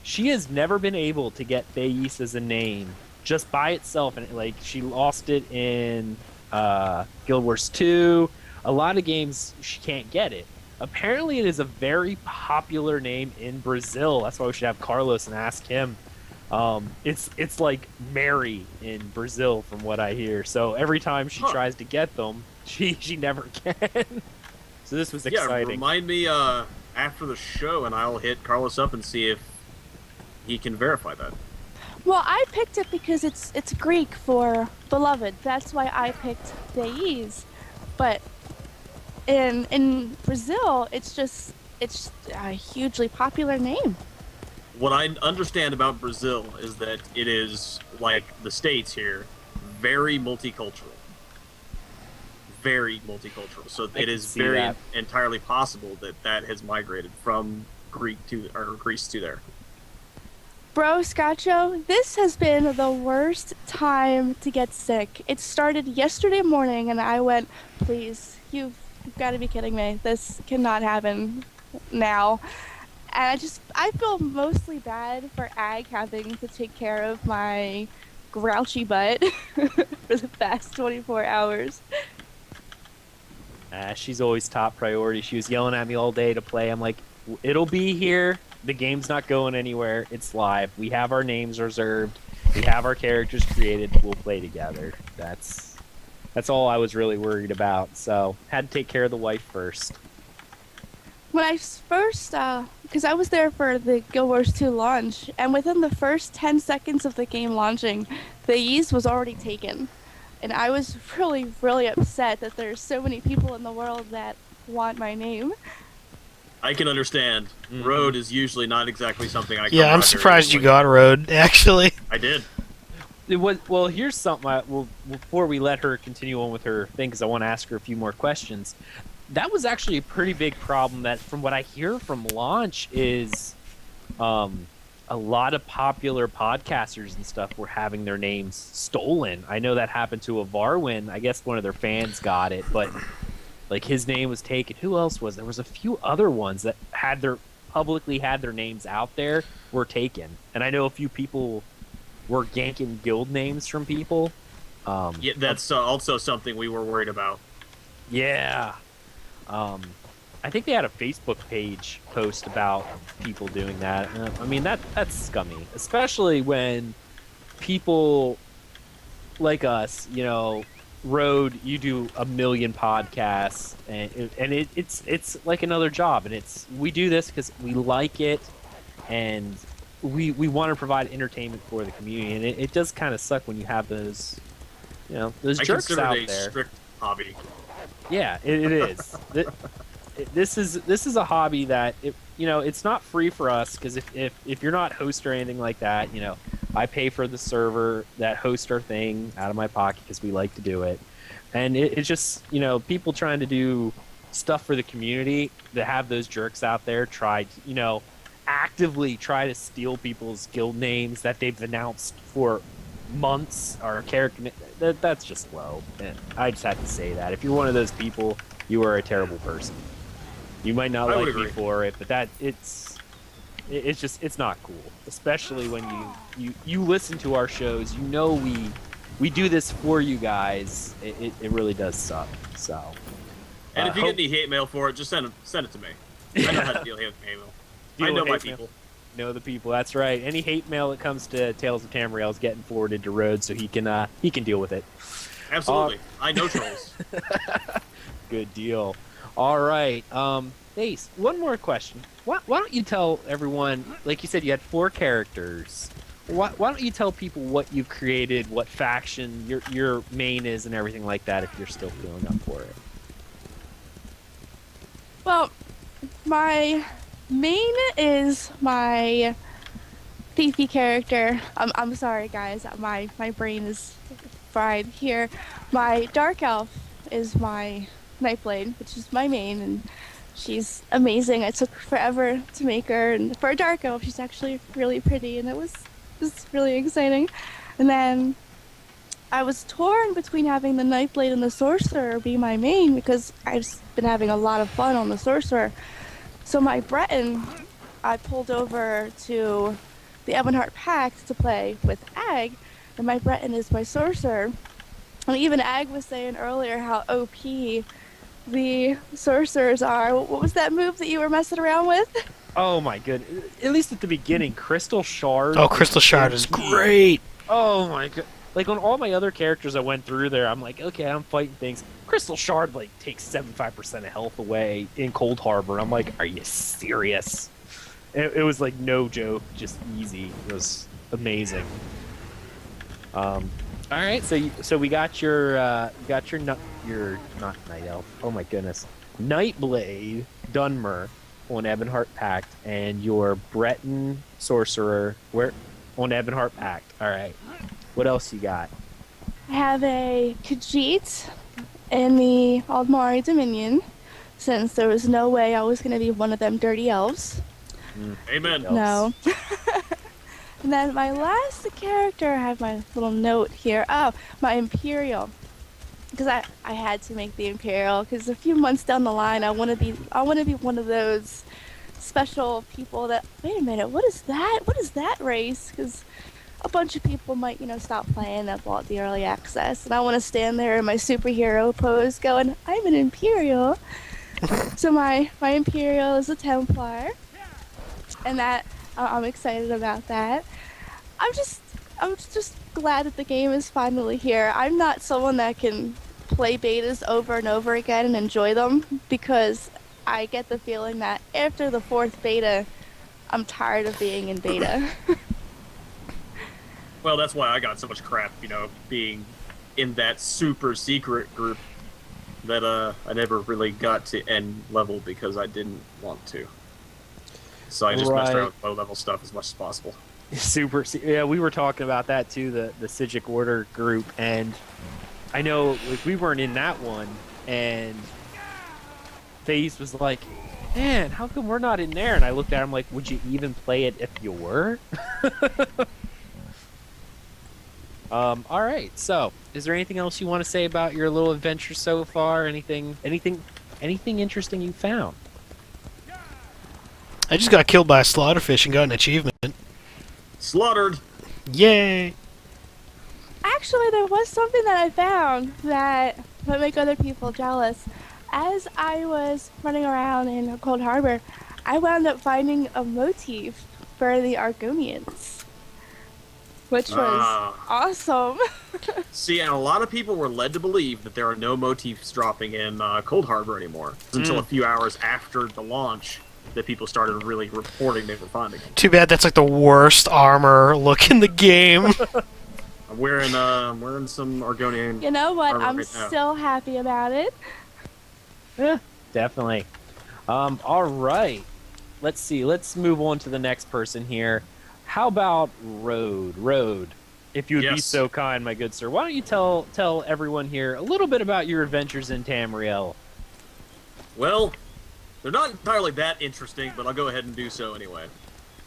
She has never been able to get Thais as a name just by itself, and like she lost it in Guild Wars 2. A lot of games she can't get it. Apparently, it is a very popular name in Brazil. That's why we should have Carlos and ask him. It's like Mary in Brazil, from what I hear. So every time she tries to get them, she never can. So this was exciting. Yeah, remind me after the show, and I'll hit Carlos up and see if he can verify that. Well, I picked it because it's Greek for beloved. That's why I picked Thais. But in Brazil, it's a hugely popular name. What I understand about Brazil is that it is, like the States here, very multicultural. Very multicultural. So I it can is see very that. entirely possible that has migrated from Greece to there. Bro, Scotcho, this has been the worst time to get sick. It started yesterday morning, and I went, please, you've got to be kidding me. This cannot happen now. And I feel mostly bad for Ag having to take care of my grouchy butt for the past 24 hours. She's always top priority. She was yelling at me all day to play. I'm like, it'll be here. The game's not going anywhere. It's live. We have our names reserved. We have our characters created. We'll play together. That's all I was really worried about. So had to take care of the wife first. When I first, because I was there for the Guild Wars 2 launch, and within the first 10 seconds of the game launching, Thais was already taken. And I was really, really upset that there's so many people in the world that want my name. I can understand. Mhm. Road is usually not exactly something I. Yeah, I'm surprised you got Road, actually. I did. It was well. Here's something. Well, before we let her continue on with her thing, because I want to ask her a few more questions. That was actually a pretty big problem. That, from what I hear from launch, is a lot of popular podcasters and stuff were having their names stolen. I know that happened to a Varwin. I guess one of their fans got it, but like his name was taken. Who else was there? Was a few other ones that publicly had their names out there were taken, and I know a few people were yanking guild names from people. Yeah, that's also something we were worried about. Yeah. I think they had a Facebook page post about people doing that. I mean, that's scummy, especially when people like us, Road, you do a million podcasts, and it's like another job, and we do this because we like it, and we want to provide entertainment for the community, and it does kind of suck when you have those jerks out there. A strict hobby. Yeah, it is. This is a hobby that it's not free for us, because if you're not host or anything like that, I pay for the server that hosts our thing out of my pocket because we like to do it, and it's just people trying to do stuff for the community that have those jerks out there actively try to steal people's guild names that they've announced for months, or character. That's just low. And I just have to say that if you're one of those people, you are a terrible person. You might not like me for it, but it's not cool. Especially when you listen to our shows, we do this for you guys. It really does suck. So. And if you get any hate mail for it, just send it to me. I know how to deal with hate mail. I know my people. Know the people. That's right. Any hate mail that comes to Tales of Tamriel is getting forwarded to Rhodes, so he can deal with it. Absolutely. I know trolls. Good deal. All right. Ace, one more question. Why don't you tell everyone, like you said, you had 4 characters. Why don't you tell people what you've created, what faction your main is, and everything like that, if you're still feeling up for it? Well, my main is my thiefy character. I'm sorry, guys. My brain is fried here. My dark elf is my Nightblade, which is my main, and she's amazing. I took forever to make her, and for a dark elf, she's actually really pretty, and it was really exciting. And then I was torn between having the Nightblade and the Sorcerer be my main, because I've been having a lot of fun on the Sorcerer. So my Breton, I pulled over to the Ebonheart Pact to play with Ag, and my Breton is my Sorcerer. And even Ag was saying earlier how OP the Sorcerers are. What was that move that you were messing around with? Oh my goodness. At least at the beginning, Crystal Shard. Oh, Crystal Shard is great! Oh my god. Like, on all my other characters I went through there, I'm like, okay, I'm fighting things. Crystal Shard, takes 75% of health away in Coldharbour. I'm like, are you serious? It was, no joke, just easy. It was amazing. All right, so we got your not Night Elf. Oh my goodness. Nightblade, Dunmer on Ebonheart Pact, and your Breton Sorcerer on Ebonheart Pact. All right. What else you got? I have a Khajiit in the Aldmeri Dominion, since there was no way I was going to be one of them dirty elves. Amen. No. And then my last character, I have my little note here. Oh, my Imperial. Because I had to make the Imperial, because a few months down the line, I want to be one of those special people that, wait a minute, what is that? What is that race? Because a bunch of people might, stop playing that bought the early access, and I want to stand there in my superhero pose going, I'm an Imperial. So my Imperial is a Templar, and that I'm excited about that. I'm just glad that the game is finally here. I'm not someone that can play betas over and over again and enjoy them, because I get the feeling that after the 4th beta, I'm tired of being in beta. Well, that's why I got so much crap, being in that super secret group that I never really got to end level because I didn't want to. So I just messed around with low level stuff as much as possible. Yeah, we were talking about that too, the Sijic Order group, and I know like we weren't in that one, and FaZe was like, man, how come we're not in there? And I looked at him like, would you even play it if you were? All right, so is there anything else you want to say about your little adventure so far? Anything interesting you found? I just got killed by a slaughterfish and got an achievement. Slaughtered. Yay! Actually, there was something that I found that would make other people jealous. As I was running around in Coldharbour, I wound up finding a motif for the Argonians, which was awesome. See, and a lot of people were led to believe that there are no motifs dropping in Coldharbour anymore until a few hours after the launch that people started really reporting they were finding them. Too bad that's like the worst armor look in the game. I'm wearing some Argonian. You know what? armor I'm right now. still happy about it. Yeah, definitely. All right. Let's see. Let's move on to the next person here. How about Road? Road, if you would be Yes. so kind, my good sir. Why don't you tell everyone here a little bit about your adventures in Tamriel? Well, they're not entirely that interesting, but I'll go ahead and do so anyway.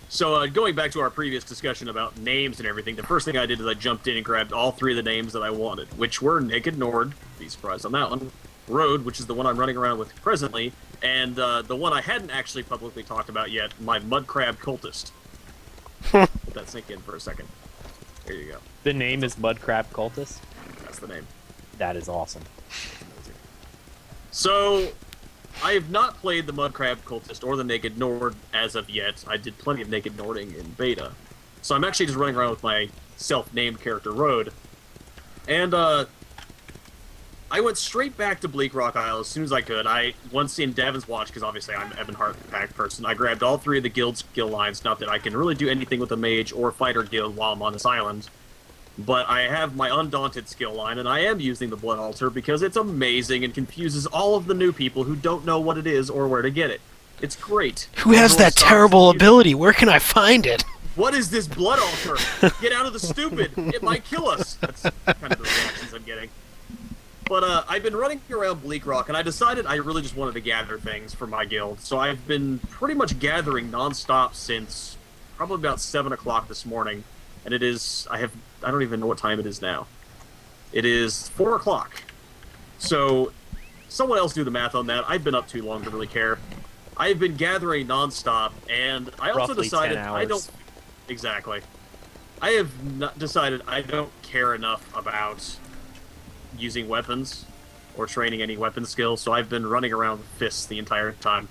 So, going back to our previous discussion about names and everything, the first thing I did is I jumped in and grabbed all three of the names that I wanted, which were Naked Nord, be surprised on that one, Road, which is the one I'm running around with presently, and the one I hadn't actually publicly talked about yet, my Mud Crab Cultist. Let that sink in for a second. There you go. The name is Mudcrab Cultist. That's the name. That is awesome. So, I have not played the Mudcrab Cultist or the Naked Nord as of yet. I did plenty of Naked Nording in beta. So I'm actually just running around with my self-named character, Road. And, I went straight back to Bleak Rock Isle as soon as I could. Once in Davin's Watch, because obviously I'm an Ebon Heart Pack person, I grabbed all three of the guild skill lines. Not that I can really do anything with the Mage or Fighter guild while I'm on this island. But I have my Undaunted skill line, and I am using the Blood Altar because it's amazing and confuses all of the new people who don't know what it is or where to get it. It's great. Who has Everyone that starts terrible to use it. ability? Where can I find it? What is this Blood Altar? Get out of the stupid! It might kill us! That's kind of the reactions I'm getting. But I've been running around Bleak Rock, and I decided I really just wanted to gather things for my guild. So I've been pretty much gathering non-stop since probably about 7 o'clock this morning. And it is, I don't even know what time it is now. It is 4 o'clock. So, someone else do the math on that. I've been up too long to really care. I've been gathering non-stop, and I also Roughly decided 10 I don't... hours. Exactly. I have not decided I don't care enough about using weapons or training any weapon skills, so I've been running around with fists the entire time.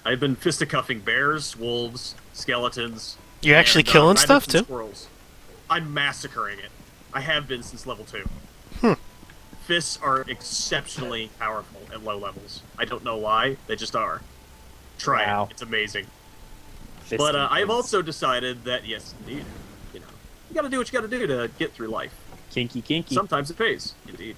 I've been fisticuffing bears, wolves, skeletons... You're actually and, killing rabbits stuff and too? Squirrels. I'm massacring it. I have been since level 2. Hmm. Fists are exceptionally powerful at low levels. I don't know why, they just are. Try Wow. it. It's amazing. Fisting But I've things. also decided that, yes, indeed, you gotta do what you gotta do to get through life. Kinky. Sometimes it pays, indeed.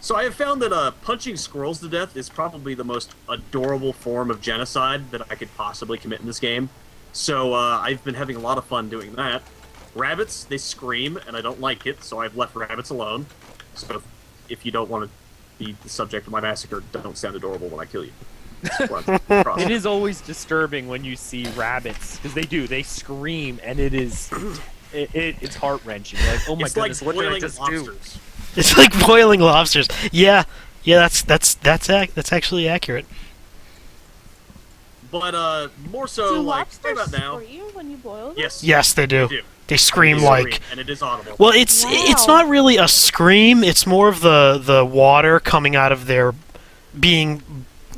So I have found that punching squirrels to death is probably the most adorable form of genocide that I could possibly commit in this game. So I've been having a lot of fun doing that. Rabbits, they scream, and I don't like it, so I've left rabbits alone. So if you don't want to be the subject of my massacre, don't sound adorable when I kill you. That's what I'm across. It is always disturbing when you see rabbits, because they scream, and it's heart-wrenching. You're like, oh my It's goodness, like what did I boiling just do? lobsters. It's like boiling lobsters. Yeah, that's actually accurate. But more so, Do like, right lobsters about now. scream when you boil them? Yes, Yes, they do. they do. They scream They like. and it is audible. Well, it's Wow. not really a scream. It's more of the water coming out of their, being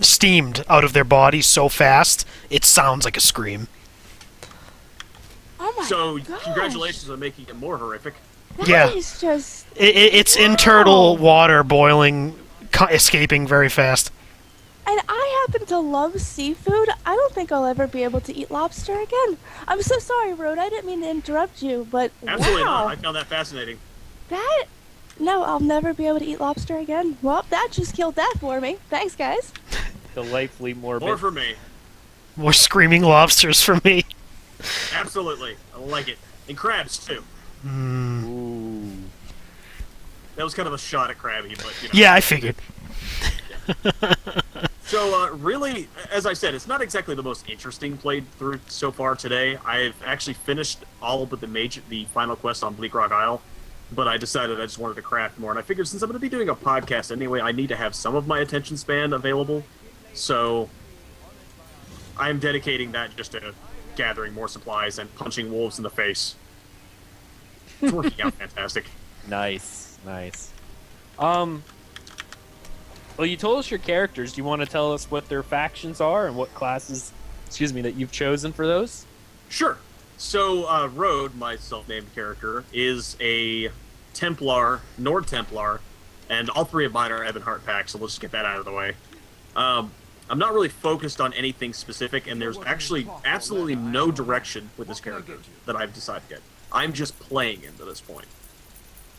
steamed out of their bodies so fast it sounds like a scream. Oh my So gosh. congratulations on making it more horrific. That Yeah. is just... It's internal water boiling, escaping very fast. And I happen to love seafood. I don't think I'll ever be able to eat lobster again. I'm so sorry, Rode. I didn't mean to interrupt you, but Absolutely wow. not. I found that fascinating. That... No, I'll never be able to eat lobster again. Well, that just killed that for me. Thanks, guys. Delightfully morbid. More for me. More screaming lobsters for me. Absolutely. I like it. And crabs, too. Ooh. That was kind of a shot at Crabby, but, you know. Yeah, I figured. So, really, as I said, it's not exactly the most interesting playthrough so far today. I've actually finished all but the final quest on Bleak Rock Isle, but I decided I just wanted to craft more, and I figured since I'm going to be doing a podcast anyway, I need to have some of my attention span available, so I'm dedicating that just to gathering more supplies and punching wolves in the face. It's working out fantastic. Nice, nice. Well, you told us your characters. Do you want to tell us what their factions are and what classes, that you've chosen for those? Sure. So, Rode, my self-named character, is a Templar, Nord Templar, and all three of mine are Ebonheart pack, so let's just get that out of the way. I'm not really focused on anything specific, and there's actually absolutely no direction with this character that I've decided yet. I'm just playing him to this point.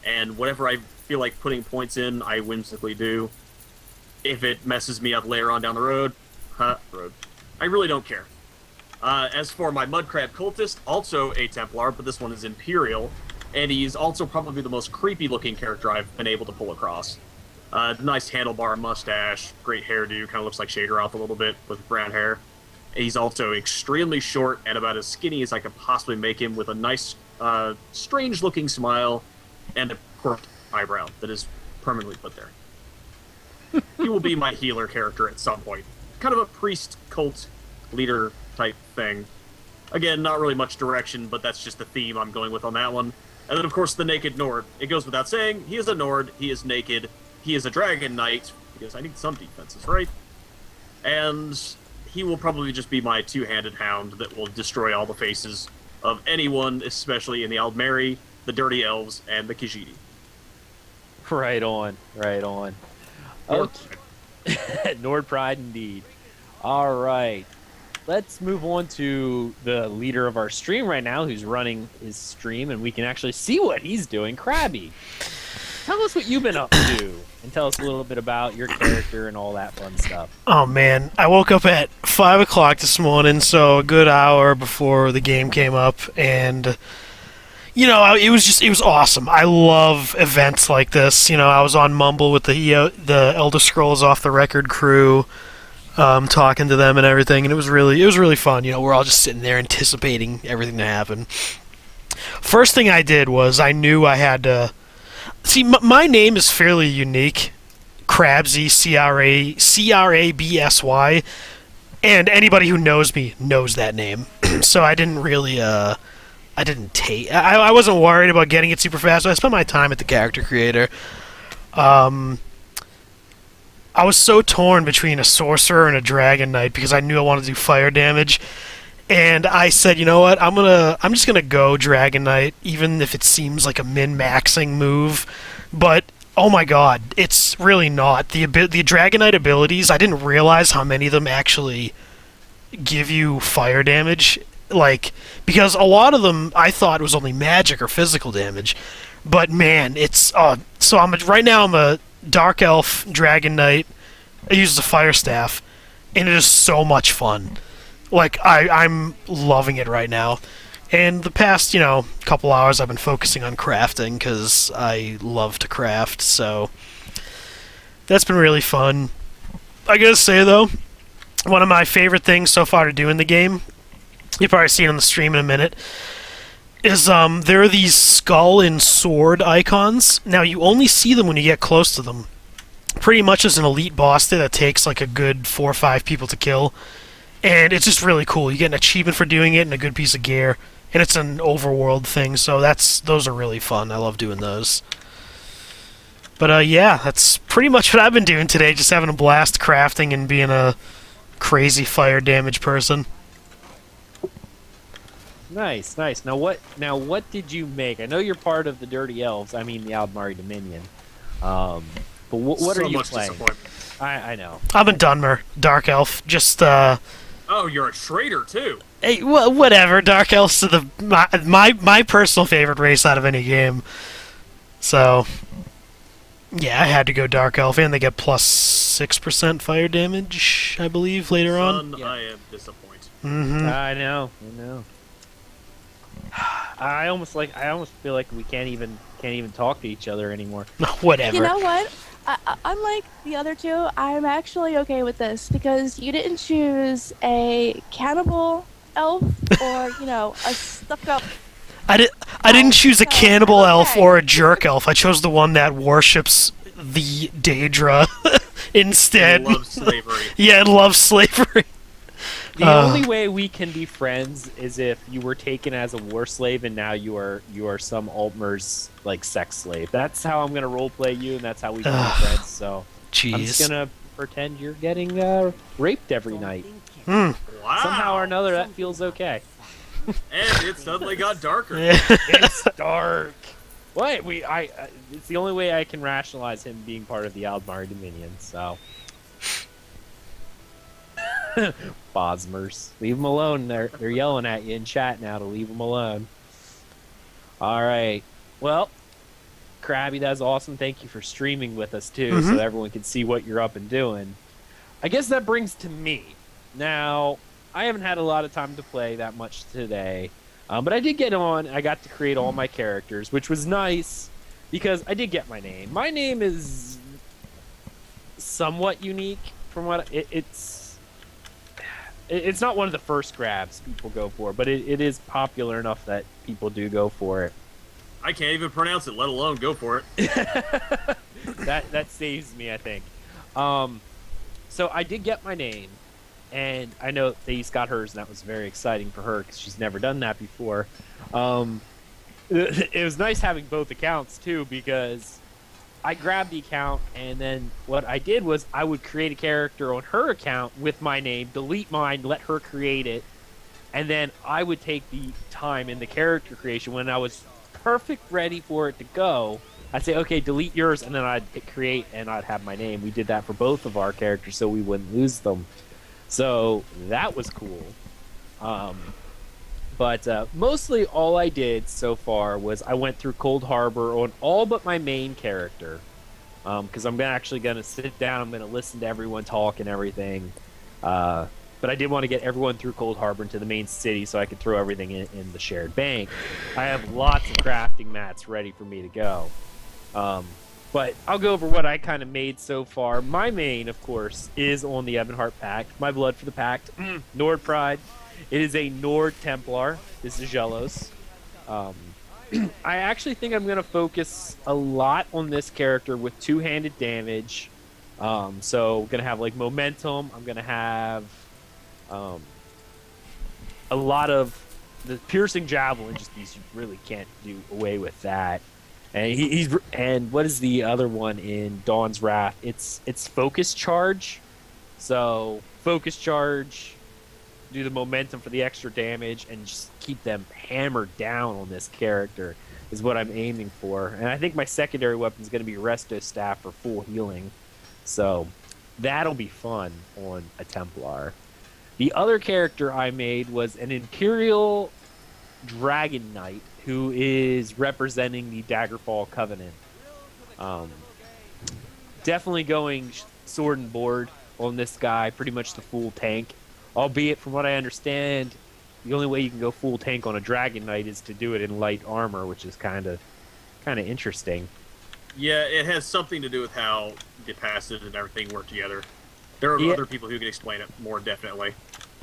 And whatever I feel like putting points in, I whimsically do. If it messes me up later on down the road, I really don't care. As for my Mudcrab Cultist, also a Templar, but this one is Imperial, and he's also probably the most creepy-looking character I've been able to pull across. Nice handlebar mustache, great hairdo, kind of looks like Shaderoth a little bit with brown hair. He's also extremely short and about as skinny as I could possibly make him, with a nice, strange-looking smile and a quirked eyebrow that is permanently put there. He will be my healer character at some point. Kind of a priest cult leader type thing. Again, not really much direction, but that's just the theme I'm going with on that one. And then, of course, the Naked Nord. It goes without saying, he is a Nord, he is naked, he is a Dragon Knight, because I need some defenses, right? And he will probably just be my two-handed hound that will destroy all the faces of anyone, especially in the Aldmeri, the Dirty Elves, and the Khajiit. Right on, right on. Okay. Nord Pride indeed. All right. Let's move on to the leader of our stream right now, who's running his stream, and we can actually see what he's doing. Crabby, tell us what you've been up to, and tell us a little bit about your character and all that fun stuff. Oh man, I woke up at 5 o'clock this morning, so a good hour before the game came up, and you know, it was awesome. I love events like this. You know, I was on Mumble with the Elder Scrolls Off the Record crew, talking to them and everything, and it was really fun. You know, we're all just sitting there anticipating everything to happen. First thing I did was I knew I had to see. My name is fairly unique, Crabsy, Crabsy, and anybody who knows me knows that name. So I didn't really I wasn't worried about getting it super fast, so I spent my time at the character creator. I was so torn between a sorcerer and a dragon knight because I knew I wanted to do fire damage, and I said, you know what, I'm just gonna go dragon knight, even if it seems like a min-maxing move, but oh my god, it's really not. The dragon knight abilities, I didn't realize how many of them actually give you fire damage. Like, because a lot of them I thought was only magic or physical damage, but man, it's so right now I'm a dark elf dragon knight. I use the fire staff, and it is so much fun. Like I'm loving it right now. And the past couple hours I've been focusing on crafting because I love to craft. So that's been really fun. I gotta say though, one of my favorite things so far to do in the game, you'll probably see it on the stream in a minute, is there are these skull and sword icons. Now, you only see them when you get close to them. Pretty much as an elite boss there that takes like a good 4 or 5 people to kill. And it's just really cool. You get an achievement for doing it and a good piece of gear. And it's an overworld thing, so those are really fun. I love doing those. But yeah, that's pretty much what I've been doing today, just having a blast crafting and being a crazy fire damage person. Nice, nice. Now what did you make? I know you're part of the Dirty Elves. I mean the Aldmeri Dominion. But what so are you much playing? Disappointment. I know. I'm a Dunmer, Dark Elf. Just Oh, you're a traitor too. Hey, whatever. Dark Elves are my personal favorite race out of any game. So yeah, I had to go Dark Elf, and they get plus 6% fire damage, I believe, later on. Son, yeah. I am disappointed. Mm-hmm. I know. I almost feel like we can't even talk to each other anymore. Whatever. You know what? Unlike the other two, I'm actually okay with this because you didn't choose a cannibal elf or, a stuck-up. I didn't choose a so cannibal I'm elf okay. or a jerk elf. I chose the one that worships the Daedra instead. Love slavery. Yeah, it loves slavery. The only way we can be friends is if you were taken as a war slave and now you are some Altmer's like sex slave. That's how I'm gonna roleplay you, and that's how we can be friends. So I'm just Jeez. gonna pretend you're getting raped every night. Wow. Somehow or another, that feels okay. And it suddenly got darker. It's dark. What? It's the only way I can rationalize him being part of the Aldmeri Dominion. So. Bosmers. Leave them alone. They're yelling at you in chat now to leave them alone. All right. Well, Crabby, that's awesome. Thank you for streaming with us too, so that everyone can see what you're up and doing. I guess that brings to me. Now, I haven't had a lot of time to play that much today, but I did get on. I got to create all my characters, which was nice because I did get my name. My name is somewhat unique from what it's not one of the first grabs people go for, but it is popular enough that people do go for it. I can't even pronounce it, let alone go for it. That saves me, I think. So I did get my name, and I know Thaís got hers, and that was very exciting for her because she's never done that before. It was nice having both accounts too, because I grabbed the account, and then what I did was I would create a character on her account with my name, delete mine, let her create it, and then I would take the time in the character creation when I was perfect ready for it to go. I'd say, okay, delete yours, and then I'd hit create, and I'd have my name. We did that for both of our characters so we wouldn't lose them. So that was cool. But mostly all I did so far was I went through Coldharbour on all but my main character. Because I'm actually going to sit down, I'm going to listen to everyone talk and everything. But I did want to get everyone through Coldharbour into the main city so I could throw everything in the shared bank. I have lots of crafting mats ready for me to go. But I'll go over what I kind of made so far. My main, of course, is on the Ebonheart Pact. My blood for the Pact. Nord Pride. It is a Nord Templar. This is Aggelos. I actually think I'm going to focus a lot on this character with two-handed damage. So I'm going to have like momentum. I'm going to have a lot of the piercing javelin. Just you really can't do away with that. And and what is the other one in Dawn's Wrath? It's focus charge. So focus charge, do the momentum for the extra damage, and just keep them hammered down on this character is what I'm aiming for. And I think my secondary weapon is going to be Resto Staff for full healing. So that'll be fun on a Templar. The other character I made was an Imperial Dragon Knight who is representing the Daggerfall Covenant. Definitely going sword and board on this guy, pretty much the full tank. Albeit, from what I understand, the only way you can go full tank on a Dragon Knight is to do it in light armor, which is kind of interesting. Yeah, it has something to do with how the passage and everything work together. There are other people who can explain it more definitely.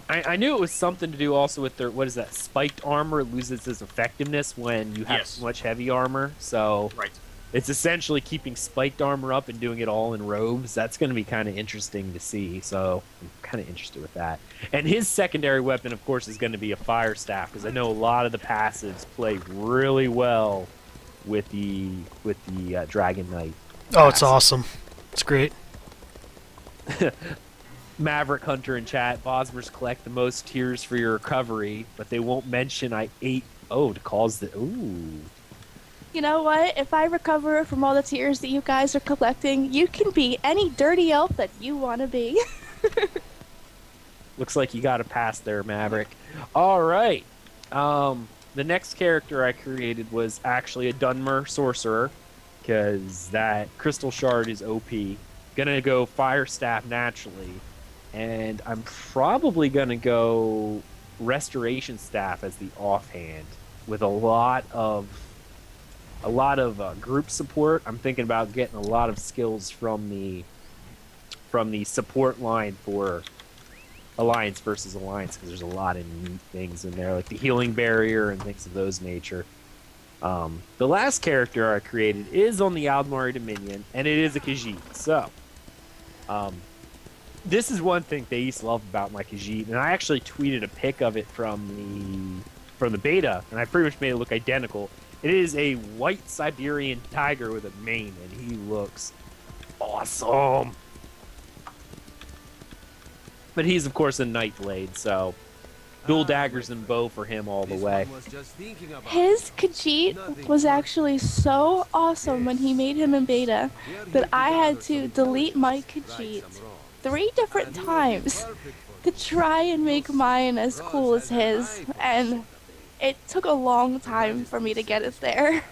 I knew it was something to do also with their, what is that, spiked armor. It loses its effectiveness when you have so much heavy armor. So right. It's essentially keeping spiked armor up and doing it all in robes. That's going to be kind of interesting to see. So I'm kind of interested with that. And his secondary weapon, of course, is going to be a fire staff, because I know a lot of the passives play really well with the Dragon Knight. Oh, it's awesome. It's great. Maverick Hunter in chat. Bosmers collect the most tears for your recovery, but they won't mention I ate. Oh, to cause the. Ooh. You know what? If I recover from all the tears that you guys are collecting, you can be any dirty elf that you want to be. Looks like you got a pass there, Maverick. All right. The next character I created was actually a Dunmer Sorcerer, because that Crystal Shard is OP. Gonna go Fire Staff naturally, and I'm probably gonna go Restoration Staff as the offhand. with a lot of group support. I'm thinking about getting a lot of skills from the support line for Alliance versus Alliance, because there's a lot of neat things in there, like the healing barrier and things of those nature. The last character I created is on the Aldmeri Dominion, and it is a Khajiit. So, this is one thing they used to love about my Khajiit, and I actually tweeted a pic of it from the beta, and I pretty much made it look identical. It is a white Siberian tiger with a mane, and he looks awesome. But he's, of course, a Nightblade, so dual daggers and bow for him all the way. His Khajiit was actually so awesome when he made him in beta that I had to delete my Khajiit 3 different times to try and make mine as cool as his, and it took a long time for me to get it there.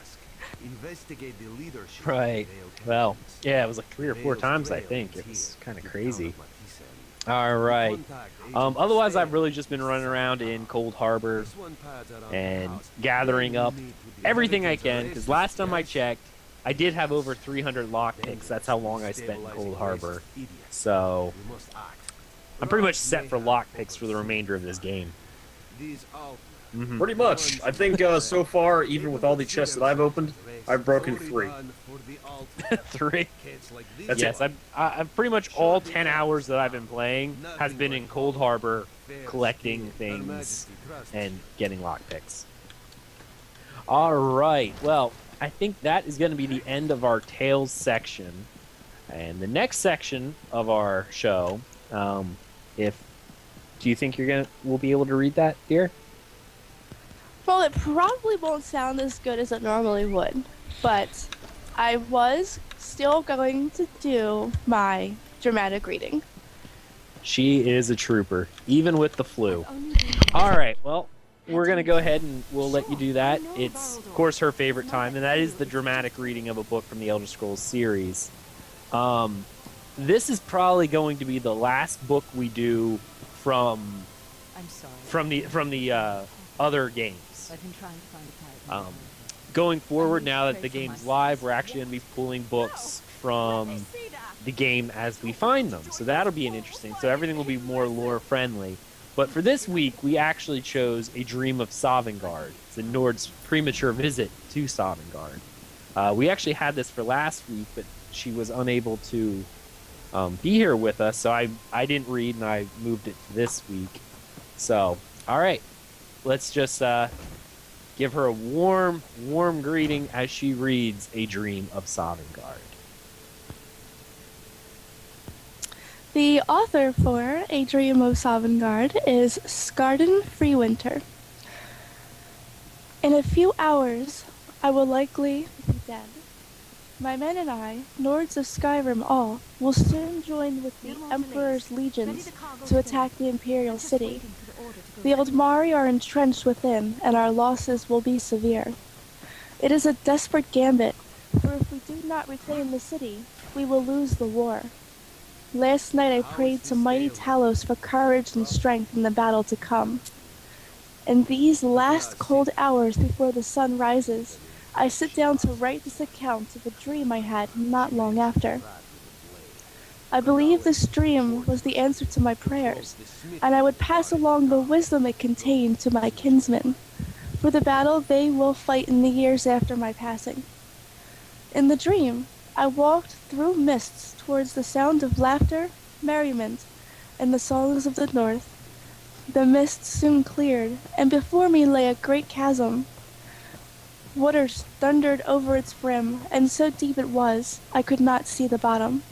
Right. Well, yeah, it was like 3 or 4 times, I think. It was kind of crazy. All right. Otherwise, I've really just been running around in Coldharbour and gathering up everything I can, because last time I checked, I did have over 300 lockpicks. That's how long I spent in Coldharbour. So, I'm pretty much set for lockpicks for the remainder of this game. Pretty much. I think so far, even with all the chests that I've opened, I've broken 3. 3? That's Yes, it. I've pretty much all 10 hours that I've been playing has been in Coldharbour collecting things and getting lockpicks. Alright, well, I think that is going to be the end of our Tales section. And the next section of our show, do you think we'll be able to read that, dear? Well, it probably won't sound as good as it normally would, but I was still going to do my dramatic reading. She is a trooper, even with the flu. Alright, well, we're going to go ahead and we'll let you do that. It's, of course, her favorite time, and that is the dramatic reading of a book from the Elder Scrolls series. This is probably going to be the last book we do from the other games. Going forward, now that the game's live, we're actually going to be pulling books from the game as we find them. So that'll be an interesting. So everything will be more lore friendly. But for this week, we actually chose A Dream of Sovngarde. It's Nord's premature visit to Sovngarde. We actually had this for last week, but she was unable to be here with us, so I didn't read, and I moved it to this week. So, all right, let's just give her a warm greeting as she reads A Dream of Sovngarde. The author for A Dream of Sovngarde is Skarden Freewinter. In a few hours, I will likely be dead. My men and I, Nords of Skyrim all, will soon join with the Emperor's legions to attack the Imperial City. The Aldmeri are entrenched within, and our losses will be severe. It is a desperate gambit, for if we do not reclaim the city, we will lose the war. Last night I prayed to mighty Talos for courage and strength in the battle to come. In these last cold hours before the sun rises, I sit down to write this account of a dream I had not long after. I believe this dream was the answer to my prayers, and I would pass along the wisdom it contained to my kinsmen, for the battle they will fight in the years after my passing. In the dream, I walked through mists towards the sound of laughter, merriment, and the songs of the north. The mist soon cleared, and before me lay a great chasm. Waters thundered over its brim, and so deep it was, I could not see the bottom.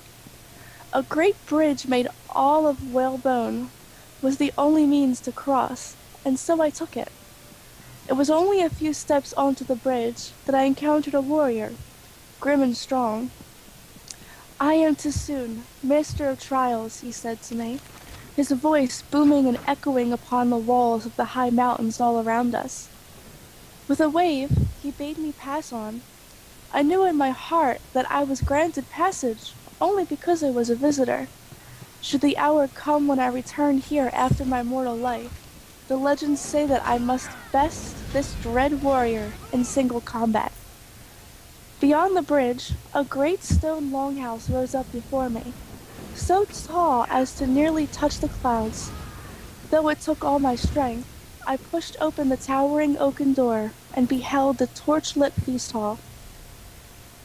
A great bridge made all of whalebone was the only means to cross, and so I took it. It was only a few steps onto the bridge that I encountered a warrior, grim and strong. "I am Tisoon, master of trials," he said to me, his voice booming and echoing upon the walls of the high mountains all around us. With a wave, he bade me pass on. I knew in my heart that I was granted passage only because I was a visitor. Should the hour come when I return here after my mortal life, the legends say that I must best this dread warrior in single combat. Beyond the bridge, a great stone longhouse rose up before me, so tall as to nearly touch the clouds. Though it took all my strength, I pushed open the towering oaken door and beheld the torch-lit feast hall.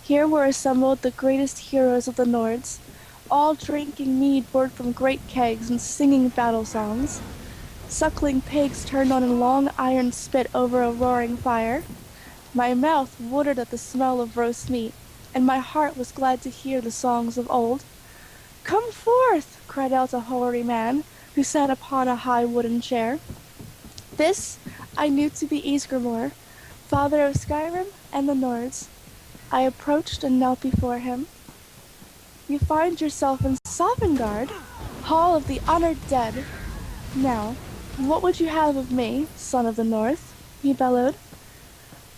Here were assembled the greatest heroes of the Nords, all drinking mead poured from great kegs and singing battle songs. Suckling pigs turned on a long iron spit over a roaring fire. My mouth watered at the smell of roast meat, and my heart was glad to hear the songs of old. "Come forth!" cried out a hoary man, who sat upon a high wooden chair. This I knew to be Ysgramor, father of Skyrim and the Nords. I approached and knelt before him. "You find yourself in Sovngarde, Hall of the Honored Dead. Now, what would you have of me, son of the North?" he bellowed.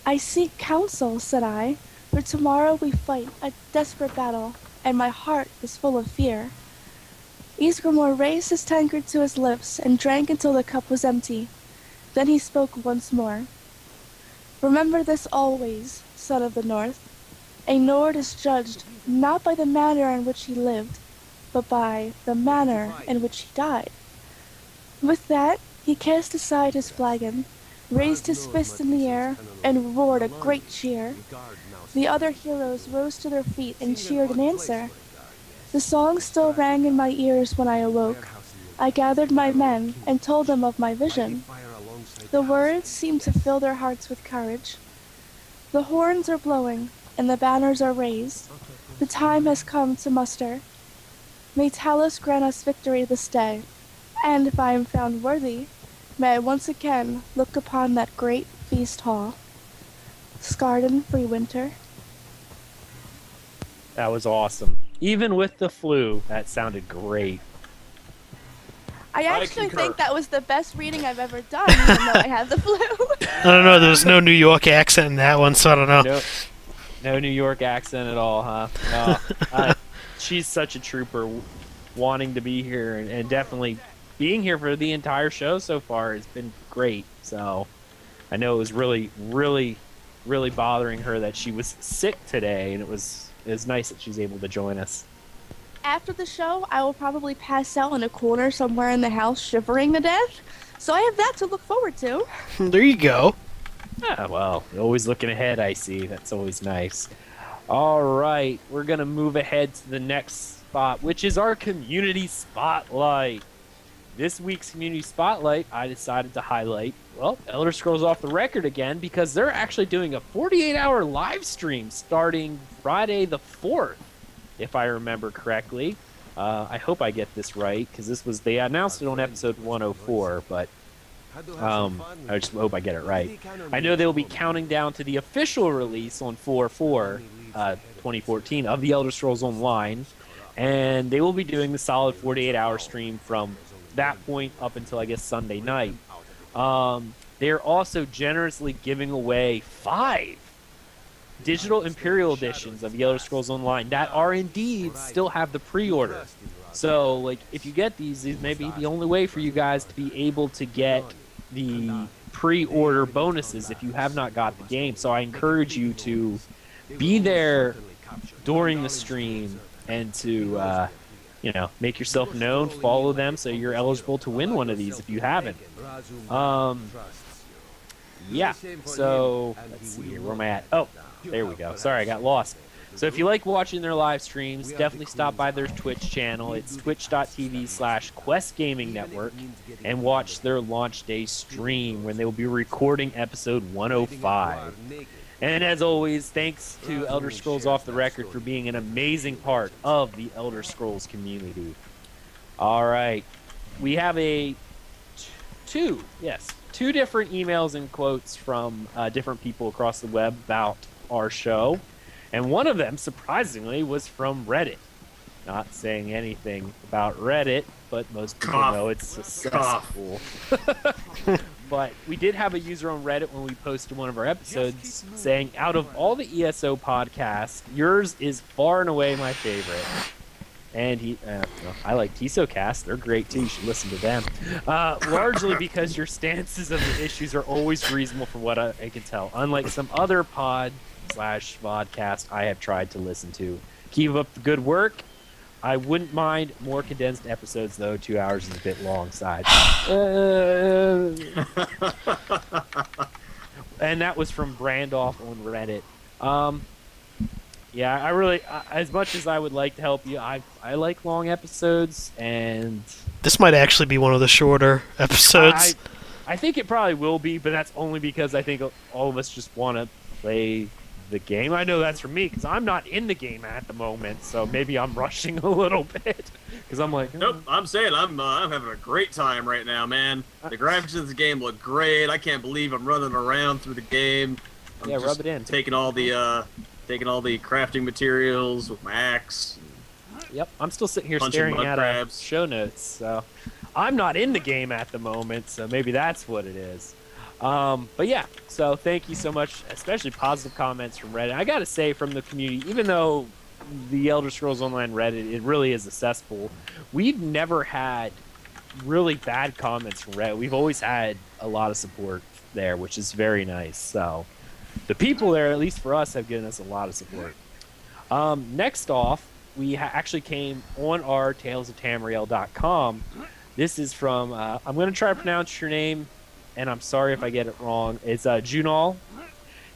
"I seek counsel," said I, "for tomorrow we fight a desperate battle, and my heart is full of fear." Ysgramor raised his tankard to his lips and drank until the cup was empty. Then he spoke once more. "Remember this always, son of the North. A Nord is judged not by the manner in which he lived, but by the manner in which he died." With that, he cast aside his flagon, raised his fist in the air, and roared a great cheer. The other heroes rose to their feet and cheered in answer. The song still rang in my ears when I awoke. I gathered my men and told them of my vision. The words seemed to fill their hearts with courage. "The horns are blowing, and the banners are raised. The time has come to muster. May Talos grant us victory this day, and if I am found worthy, may I once again look upon that great feast hall. Skarden Freewinter." That was awesome. Even with the flu, that sounded great. I actually concur. think that was the best reading I've ever done, even though I have the flu. I don't know. There was no New York accent in that one, so I don't know. No New York accent at all, huh? No. She's such a trooper, wanting to be here and definitely being here for the entire show so far has been great. So I know it was really, really, really bothering her that she was sick today, and it was nice that she's able to join us. After the show, I will probably pass out in a corner somewhere in the house shivering to death. So I have that to look forward to. There you go. Ah, well, you're always looking ahead, I see. That's always nice. All right, we're going to move ahead to the next spot, which is our Community Spotlight. This week's Community Spotlight, I decided to highlight, well, Elder Scrolls Off the Record again, because they're actually doing a 48-hour live stream starting Friday the 4th, if I remember correctly. I hope I get this right, because they announced it on episode 104, but I just hope I get it right. I know they'll be counting down to the official release on 4/4/2014 of the Elder Scrolls Online, and they will be doing the solid 48-hour stream from that point up until, I guess, Sunday night. They're also generously giving away 5 digital Imperial editions of the Elder Scrolls Online that are indeed still have the pre-order. So, like, if you get these may be the only way for you guys to be able to get the pre-order bonuses if you have not got the game. So I encourage you to be there during the stream and to, make yourself known, follow them so you're eligible to win one of these if you haven't. Yeah, so let's see here. Where am I at? Oh, there we go. Sorry, I got lost. So if you like watching their live streams, definitely stop by their Twitch channel. It's twitch.tv/Quest Gaming Network and watch their launch day stream when they will be recording episode 105. And as always, thanks to Elder Scrolls Off the Record for being an amazing part of the Elder Scrolls community. All right. We have two different emails and quotes from different people across the web about our show. And one of them, surprisingly, was from Reddit. Not saying anything about Reddit, but most people know it's a cesspool. But we did have a user on Reddit when we posted one of our episodes saying, out of all the ESO podcasts, yours is far and away my favorite. And I like TESOCast. They're great too. You should listen to them. Largely because your stances of the issues are always reasonable from what I can tell. Unlike some other pod/vodcast I have tried to listen to. Keep up the good work. I wouldn't mind more condensed episodes, though. 2 hours is a bit long side. And that was from Brandoff on Reddit. Yeah, I really, as much as I would like to help you, I like long episodes, and This might actually be one of the shorter episodes. I think it probably will be, but that's only because I think all of us just want to play the game. I know that's for me, because I'm not in the game at the moment, so maybe I'm rushing a little bit, because I'm like... Nope, I'm saying I'm having a great time right now, man. The graphics of the game look great. I can't believe I'm running around through the game. I'm Yeah, rub it in. Taking all the crafting materials with my axe. Yep, I'm still sitting here Punching staring mud at crabs. show notes, so... I'm not in the game at the moment, so maybe that's what it is. But yeah, so thank you so much, especially positive comments from Reddit. I gotta say, from the community, even though the Elder Scrolls Online Reddit, it really is a cesspool, we've never had really bad comments from Reddit. We've always had a lot of support there, which is very nice. So the people there, at least for us, have given us a lot of support. Next off, we actually came on our talesoftamriel.com. This is from, I'm going to try to pronounce your name, and I'm sorry if I get it wrong. It's Junal.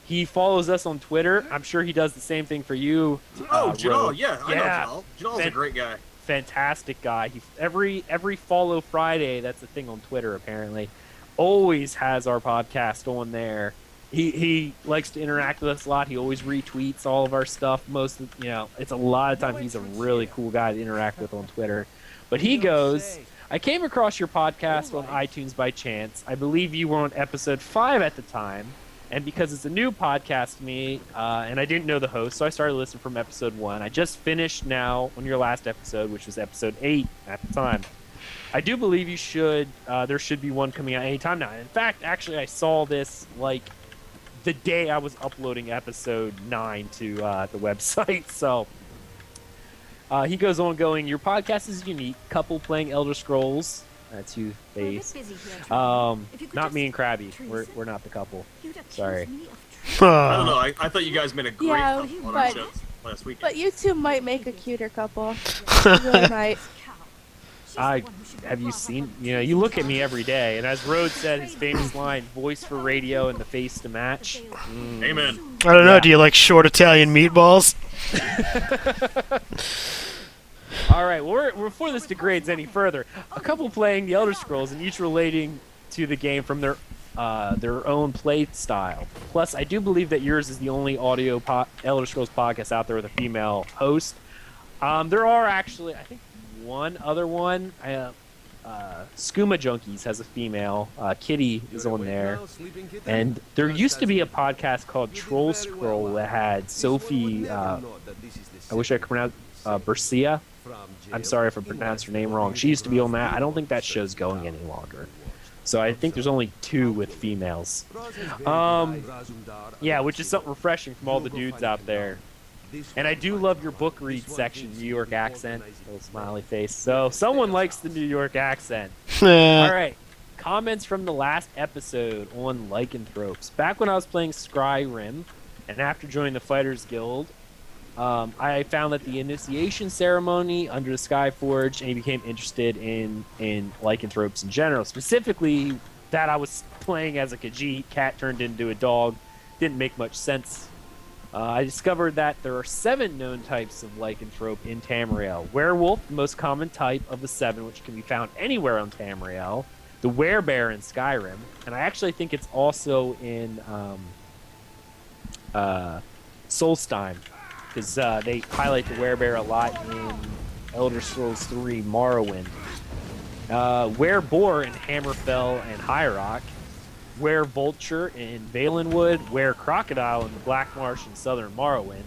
He follows us on Twitter. I'm sure he does the same thing for you. Junal, yeah, I know Yeah. Junal. Junal's a great guy. Fantastic guy. Every follow Friday, that's the thing on Twitter apparently, always has our podcast on there. He likes to interact with us a lot. He always retweets all of our stuff. It's a lot of time he's a really cool guy to interact with on Twitter. But he goes, I came across your podcast on iTunes by chance. I believe you were on episode 5 at the time. And because it's a new podcast to me, and I didn't know the host, so I started listening from episode 1. I just finished now on your last episode, which was episode 8 at the time. I do believe you should, there should be one coming out anytime now. In fact, actually, I saw this, like, the day I was uploading episode 9 to the website, so... he goes on going, your podcast is unique. Couple playing Elder Scrolls. That's you, face. Not me and Crabby. We're not the couple. Sorry. I don't know. I thought you guys made a great Yeah, couple on our but- show last weekend. But you two might make a cuter couple. You really might. Have you seen? You look at me every day, and as Rhodes said, his famous line, "Voice for radio and the face to match." Amen. I don't know, Yeah. do you like short Italian meatballs? All right. Well, before this degrades any further, a couple playing the Elder Scrolls and each relating to the game from their own play style. Plus, I do believe that yours is the only audio Elder Scrolls podcast out there with a female host. There are actually, I think, one other one. Skooma Junkies has a female. Kitty is on there. And there used to be a podcast called Troll Scroll that had Sophie, I wish I could pronounce, Bercia. I'm sorry if I pronounced her name wrong. She used to be on that. I don't think that show's going any longer. So I think there's only 2 with females. Yeah, which is something refreshing from all the dudes out there. And I do love your book read section, New York accent, little smiley face. So someone likes the New York accent. All right, comments from the last episode on lycanthropes. Back when I was playing Skyrim, and after joining the Fighters Guild, I found that the initiation ceremony under the Skyforge, and he became interested in lycanthropes in general. Specifically, that I was playing as a Khajiit, cat turned into a dog, didn't make much sense. I discovered that there are 7 known types of lycanthrope in Tamriel. Werewolf, the most common type of the 7, which can be found anywhere on Tamriel. The werebear in Skyrim, and I actually think it's also in Solstheim, because they highlight the werebear a lot in Elder Scrolls 3 Morrowind. Wereboar in Hammerfell and High Rock. Were-vulture in Valenwood, were-crocodile in the Black Marsh in southern Morrowind,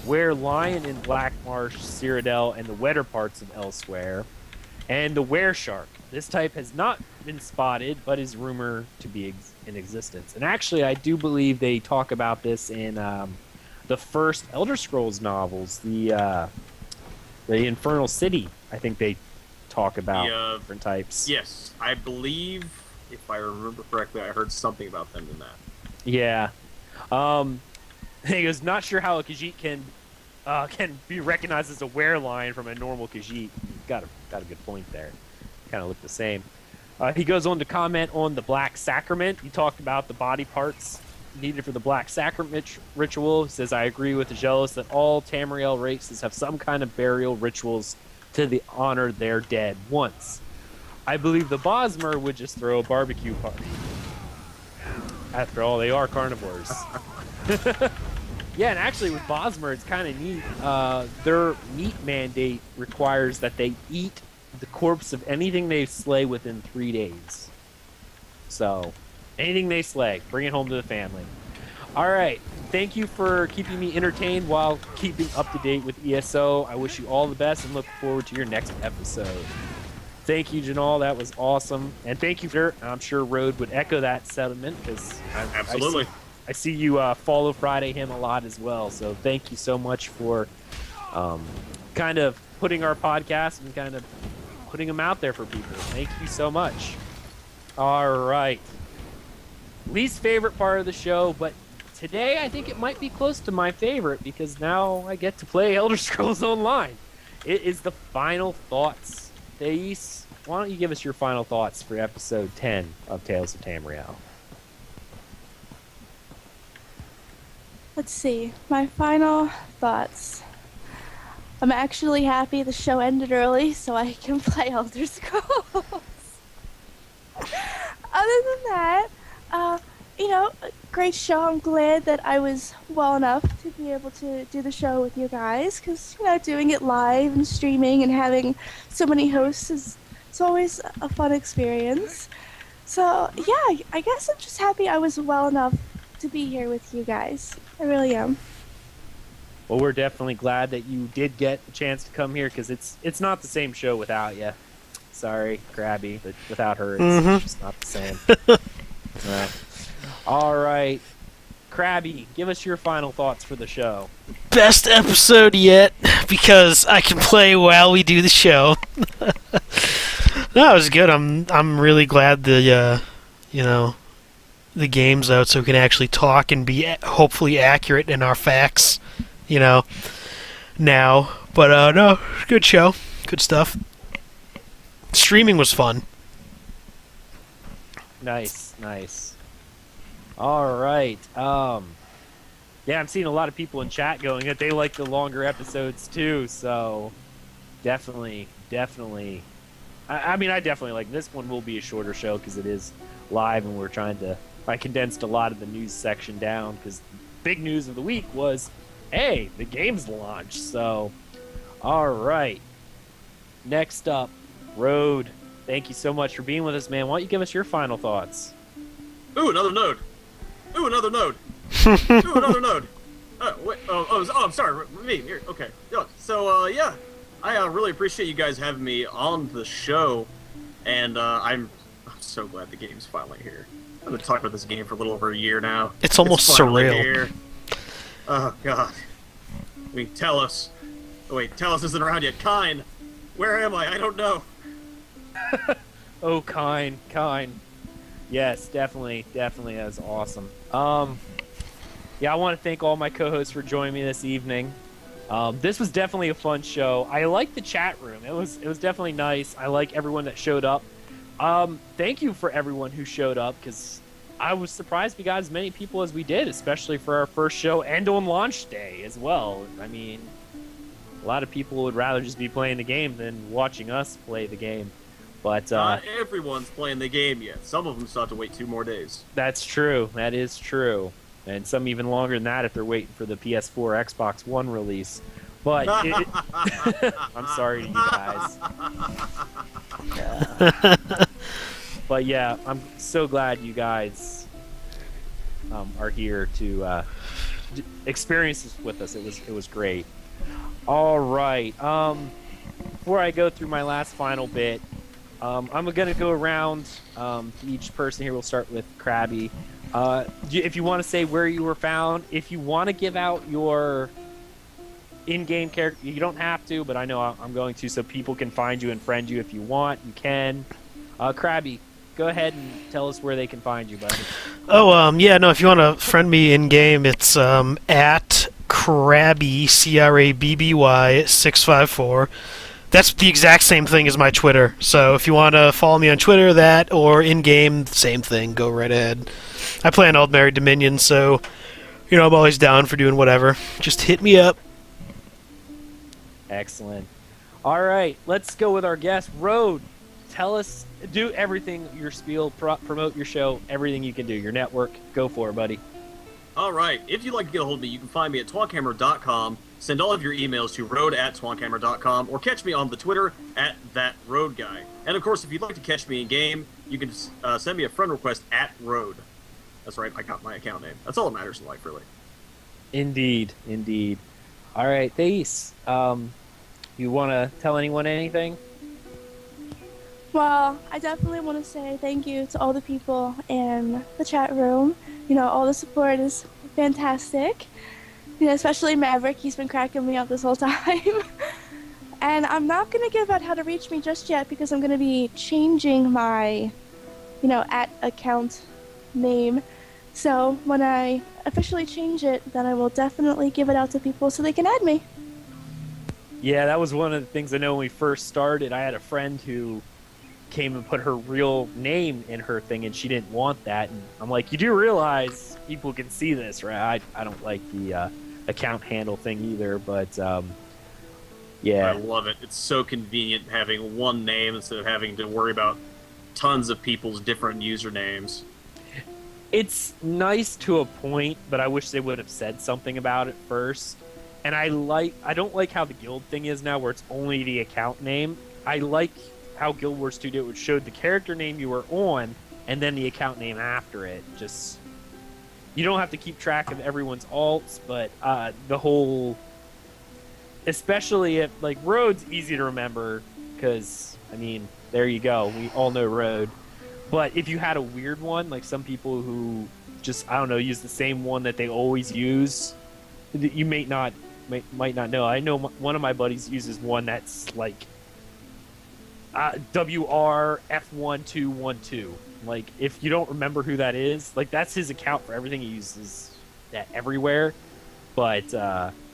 were-lion in Black Marsh, Cyrodiil, and the wetter parts of Elsewhere, and the were-shark. This type has not been spotted, but is rumored to be in existence. And actually, I do believe they talk about this in the first Elder Scrolls novels, the The Infernal City, I think they talk about The, different types. Yes, I believe, if I remember correctly, I heard something about them in that. Yeah. He goes, not sure how a Khajiit can be recognized as a wereline from a normal Khajiit. Got a good point there. Kind of look the same. He goes on to comment on the Black Sacrament. He talked about the body parts needed for the Black Sacrament ritual. He says, I agree with Aggelos that all Tamriel races have some kind of burial rituals to honor their dead once. I believe the Bosmer would just throw a barbecue party. After all, they are carnivores. Yeah, and actually with Bosmer, it's kind of neat. Their meat mandate requires that they eat the corpse of anything they slay within 3 days. So, anything they slay, bring it home to the family. All right, thank you for keeping me entertained while keeping up to date with ESO. I wish you all the best and look forward to your next episode. Thank you, Janal. That was awesome. And thank you for, I'm sure Rode would echo that sentiment because Absolutely. I see you follow Friday him a lot as well. So thank you so much for kind of putting our podcast and kind of putting them out there for people. Thank you so much. All right. Least favorite part of the show, but today I think it might be close to my favorite because now I get to play Elder Scrolls Online. It is the final thoughts. Thais, why don't you give us your final thoughts for episode 10 of Tales of Tamriel? Let's see. My final thoughts. I'm actually happy the show ended early so I can play Elder Scrolls. Other than that, great show. I'm glad that I was well enough to be able to do the show with you guys because, doing it live and streaming and having so many hosts it's always a fun experience. So, yeah, I guess I'm just happy I was well enough to be here with you guys. I really am. Well, we're definitely glad that you did get a chance to come here because it's not the same show without you. Sorry, Crabby, but without her, it's just not the same. All right. Crabby, give us your final thoughts for the show. Best episode yet, because I can play while we do the show. No, it was good. I'm really glad the game's out so we can actually talk and be hopefully accurate in our facts, now. But no, good show, good stuff. Streaming was fun. Nice. All right. Yeah, I'm seeing a lot of people in chat going that they like the longer episodes too. So definitely. I mean, I definitely like this one. Will be a shorter show because it is live, and I condensed a lot of the news section down because big news of the week was, hey, the game's launched. So, all right. Next up, Rode. Thank you so much for being with us, man. Why don't you give us your final thoughts? Ooh, another node. Ooh, another node. Wait, I'm sorry. Me. Here. Okay. Yeah. I really appreciate you guys having me on the show, and I'm so glad the game's finally here. I've been talking about this game for a little over a year now. It's almost surreal. Here. Oh God. I mean, Talos. Oh wait, Talos isn't around yet. Kine. Where am I? I don't know. Oh, Kine. Yes, definitely. That was awesome. Yeah, I want to thank all my co-hosts for joining me this evening. This was definitely a fun show. I like the chat room. It was definitely nice. I like everyone that showed up. Thank you for everyone who showed up because I was surprised we got as many people as we did, especially for our first show and on launch day as well. I mean, a lot of people would rather just be playing the game than watching us play the game. But not everyone's playing the game yet. Some of them still have to wait 2 more days. That's true. That is true. And some even longer than that if they're waiting for the PS4, Xbox One release. But I'm sorry to you guys. But yeah, I'm so glad you guys are here to experience this with us. It was great. All right. Before I go through my last final bit, I'm going to go around to each person here. We'll start with Crabby. If you want to say where you were found, if you want to give out your in-game character. You don't have to, but I know I'm going to, so people can find you and friend you if you want. You can. Crabby, go ahead and tell us where they can find you, buddy. Oh, yeah, no, if you want to friend me in-game, it's at Crabby, Crabby 654. That's the exact same thing as my Twitter. So if you want to follow me on Twitter, that, or in-game, same thing, go right ahead. I play on Aldmeri Dominion, so, you know, I'm always down for doing whatever. Just hit me up. Excellent. All right, let's go with our guest, Road. Tell us, do everything, your spiel, promote your show, everything you can do, your network. Go for it, buddy. All right. If you'd like to get a hold of me, you can find me at twonkhammer.com. Send all of your emails to road@twonkhammer.com, or catch me on the Twitter at thatroadguy. And of course, if you'd like to catch me in game, you can send me a friend request at road. That's right. I got my account name. That's all that matters in life, really. Indeed, indeed. All right, Thais, you want to tell anyone anything? Well, I definitely want to say thank you to all the people in the chat room. You know, all the support is fantastic. You know, especially Maverick. He's been cracking me up this whole time. And I'm not going to give out how to reach me just yet because I'm going to be changing my, @account name. So when I officially change it, then I will definitely give it out to people so they can add me. Yeah, that was one of the things I know when we first started. I had a friend who came and put her real name in her thing, and she didn't want that. And I'm like, you do realize people can see this, right? I don't like the account handle thing either, but yeah. I love it. It's so convenient having one name instead of having to worry about tons of people's different usernames. It's nice to a point, but I wish they would have said something about it first. And I don't like how the guild thing is now, where it's only the account name. I like how Guild Wars 2 did it, which showed the character name you were on, and then the account name after it. Just, you don't have to keep track of everyone's alts, but the whole, especially if, like, Road's easy to remember, because, I mean, there you go, we all know Road. But if you had a weird one, like some people who just, I don't know, use the same one that they always use, you might not know. I know one of my buddies uses one that's like WRF1212. Like, if you don't remember who that is, like, that's his account for everything. He uses that everywhere. But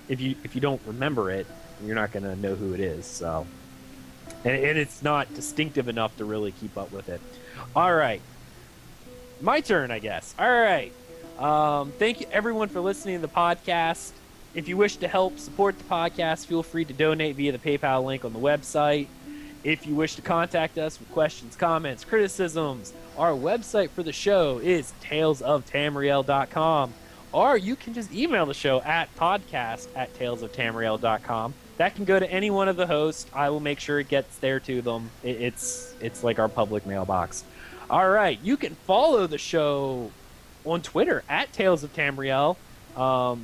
if you don't remember it, you're not gonna know who it is. So, and it's not distinctive enough to really keep up with it. All right, my turn, I guess. All right. Thank you, everyone, for listening to the podcast. If you wish to help support the podcast, feel free to donate via the PayPal link on the website. If you wish to contact us with questions, comments, criticisms, our website for the show is talesoftamriel.com. Or you can just email the show at podcast@talesoftamriel.com. That can go to any one of the hosts. I will make sure it gets there to them. It's like our public mailbox. All right, you can follow the show on Twitter at Tales of Tamriel, or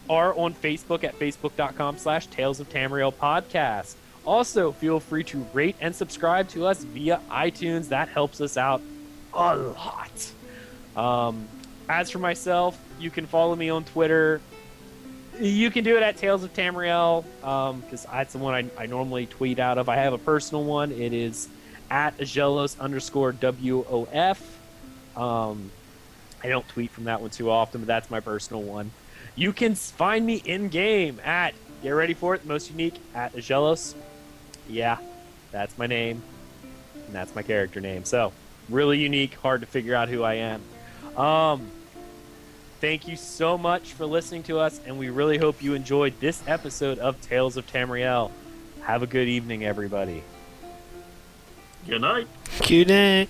on Facebook at facebook.com/Tales of Tamriel podcast. Also, feel free to rate and subscribe to us via iTunes. That helps us out a lot. As for myself, you can follow me on Twitter. You can do it at Tales of Tamriel, because that's the one I normally tweet out of. I have a personal one. It is at Aggelos_WOF. I don't tweet from that one too often, but that's my personal one. You can find me in-game at, get ready for it, the most unique, at Aggelos. Yeah, that's my name, and that's my character name. So, really unique, hard to figure out who I am. Thank you so much for listening to us, and we really hope you enjoyed this episode of Tales of Tamriel. Have a good evening, everybody. Good night. Good night.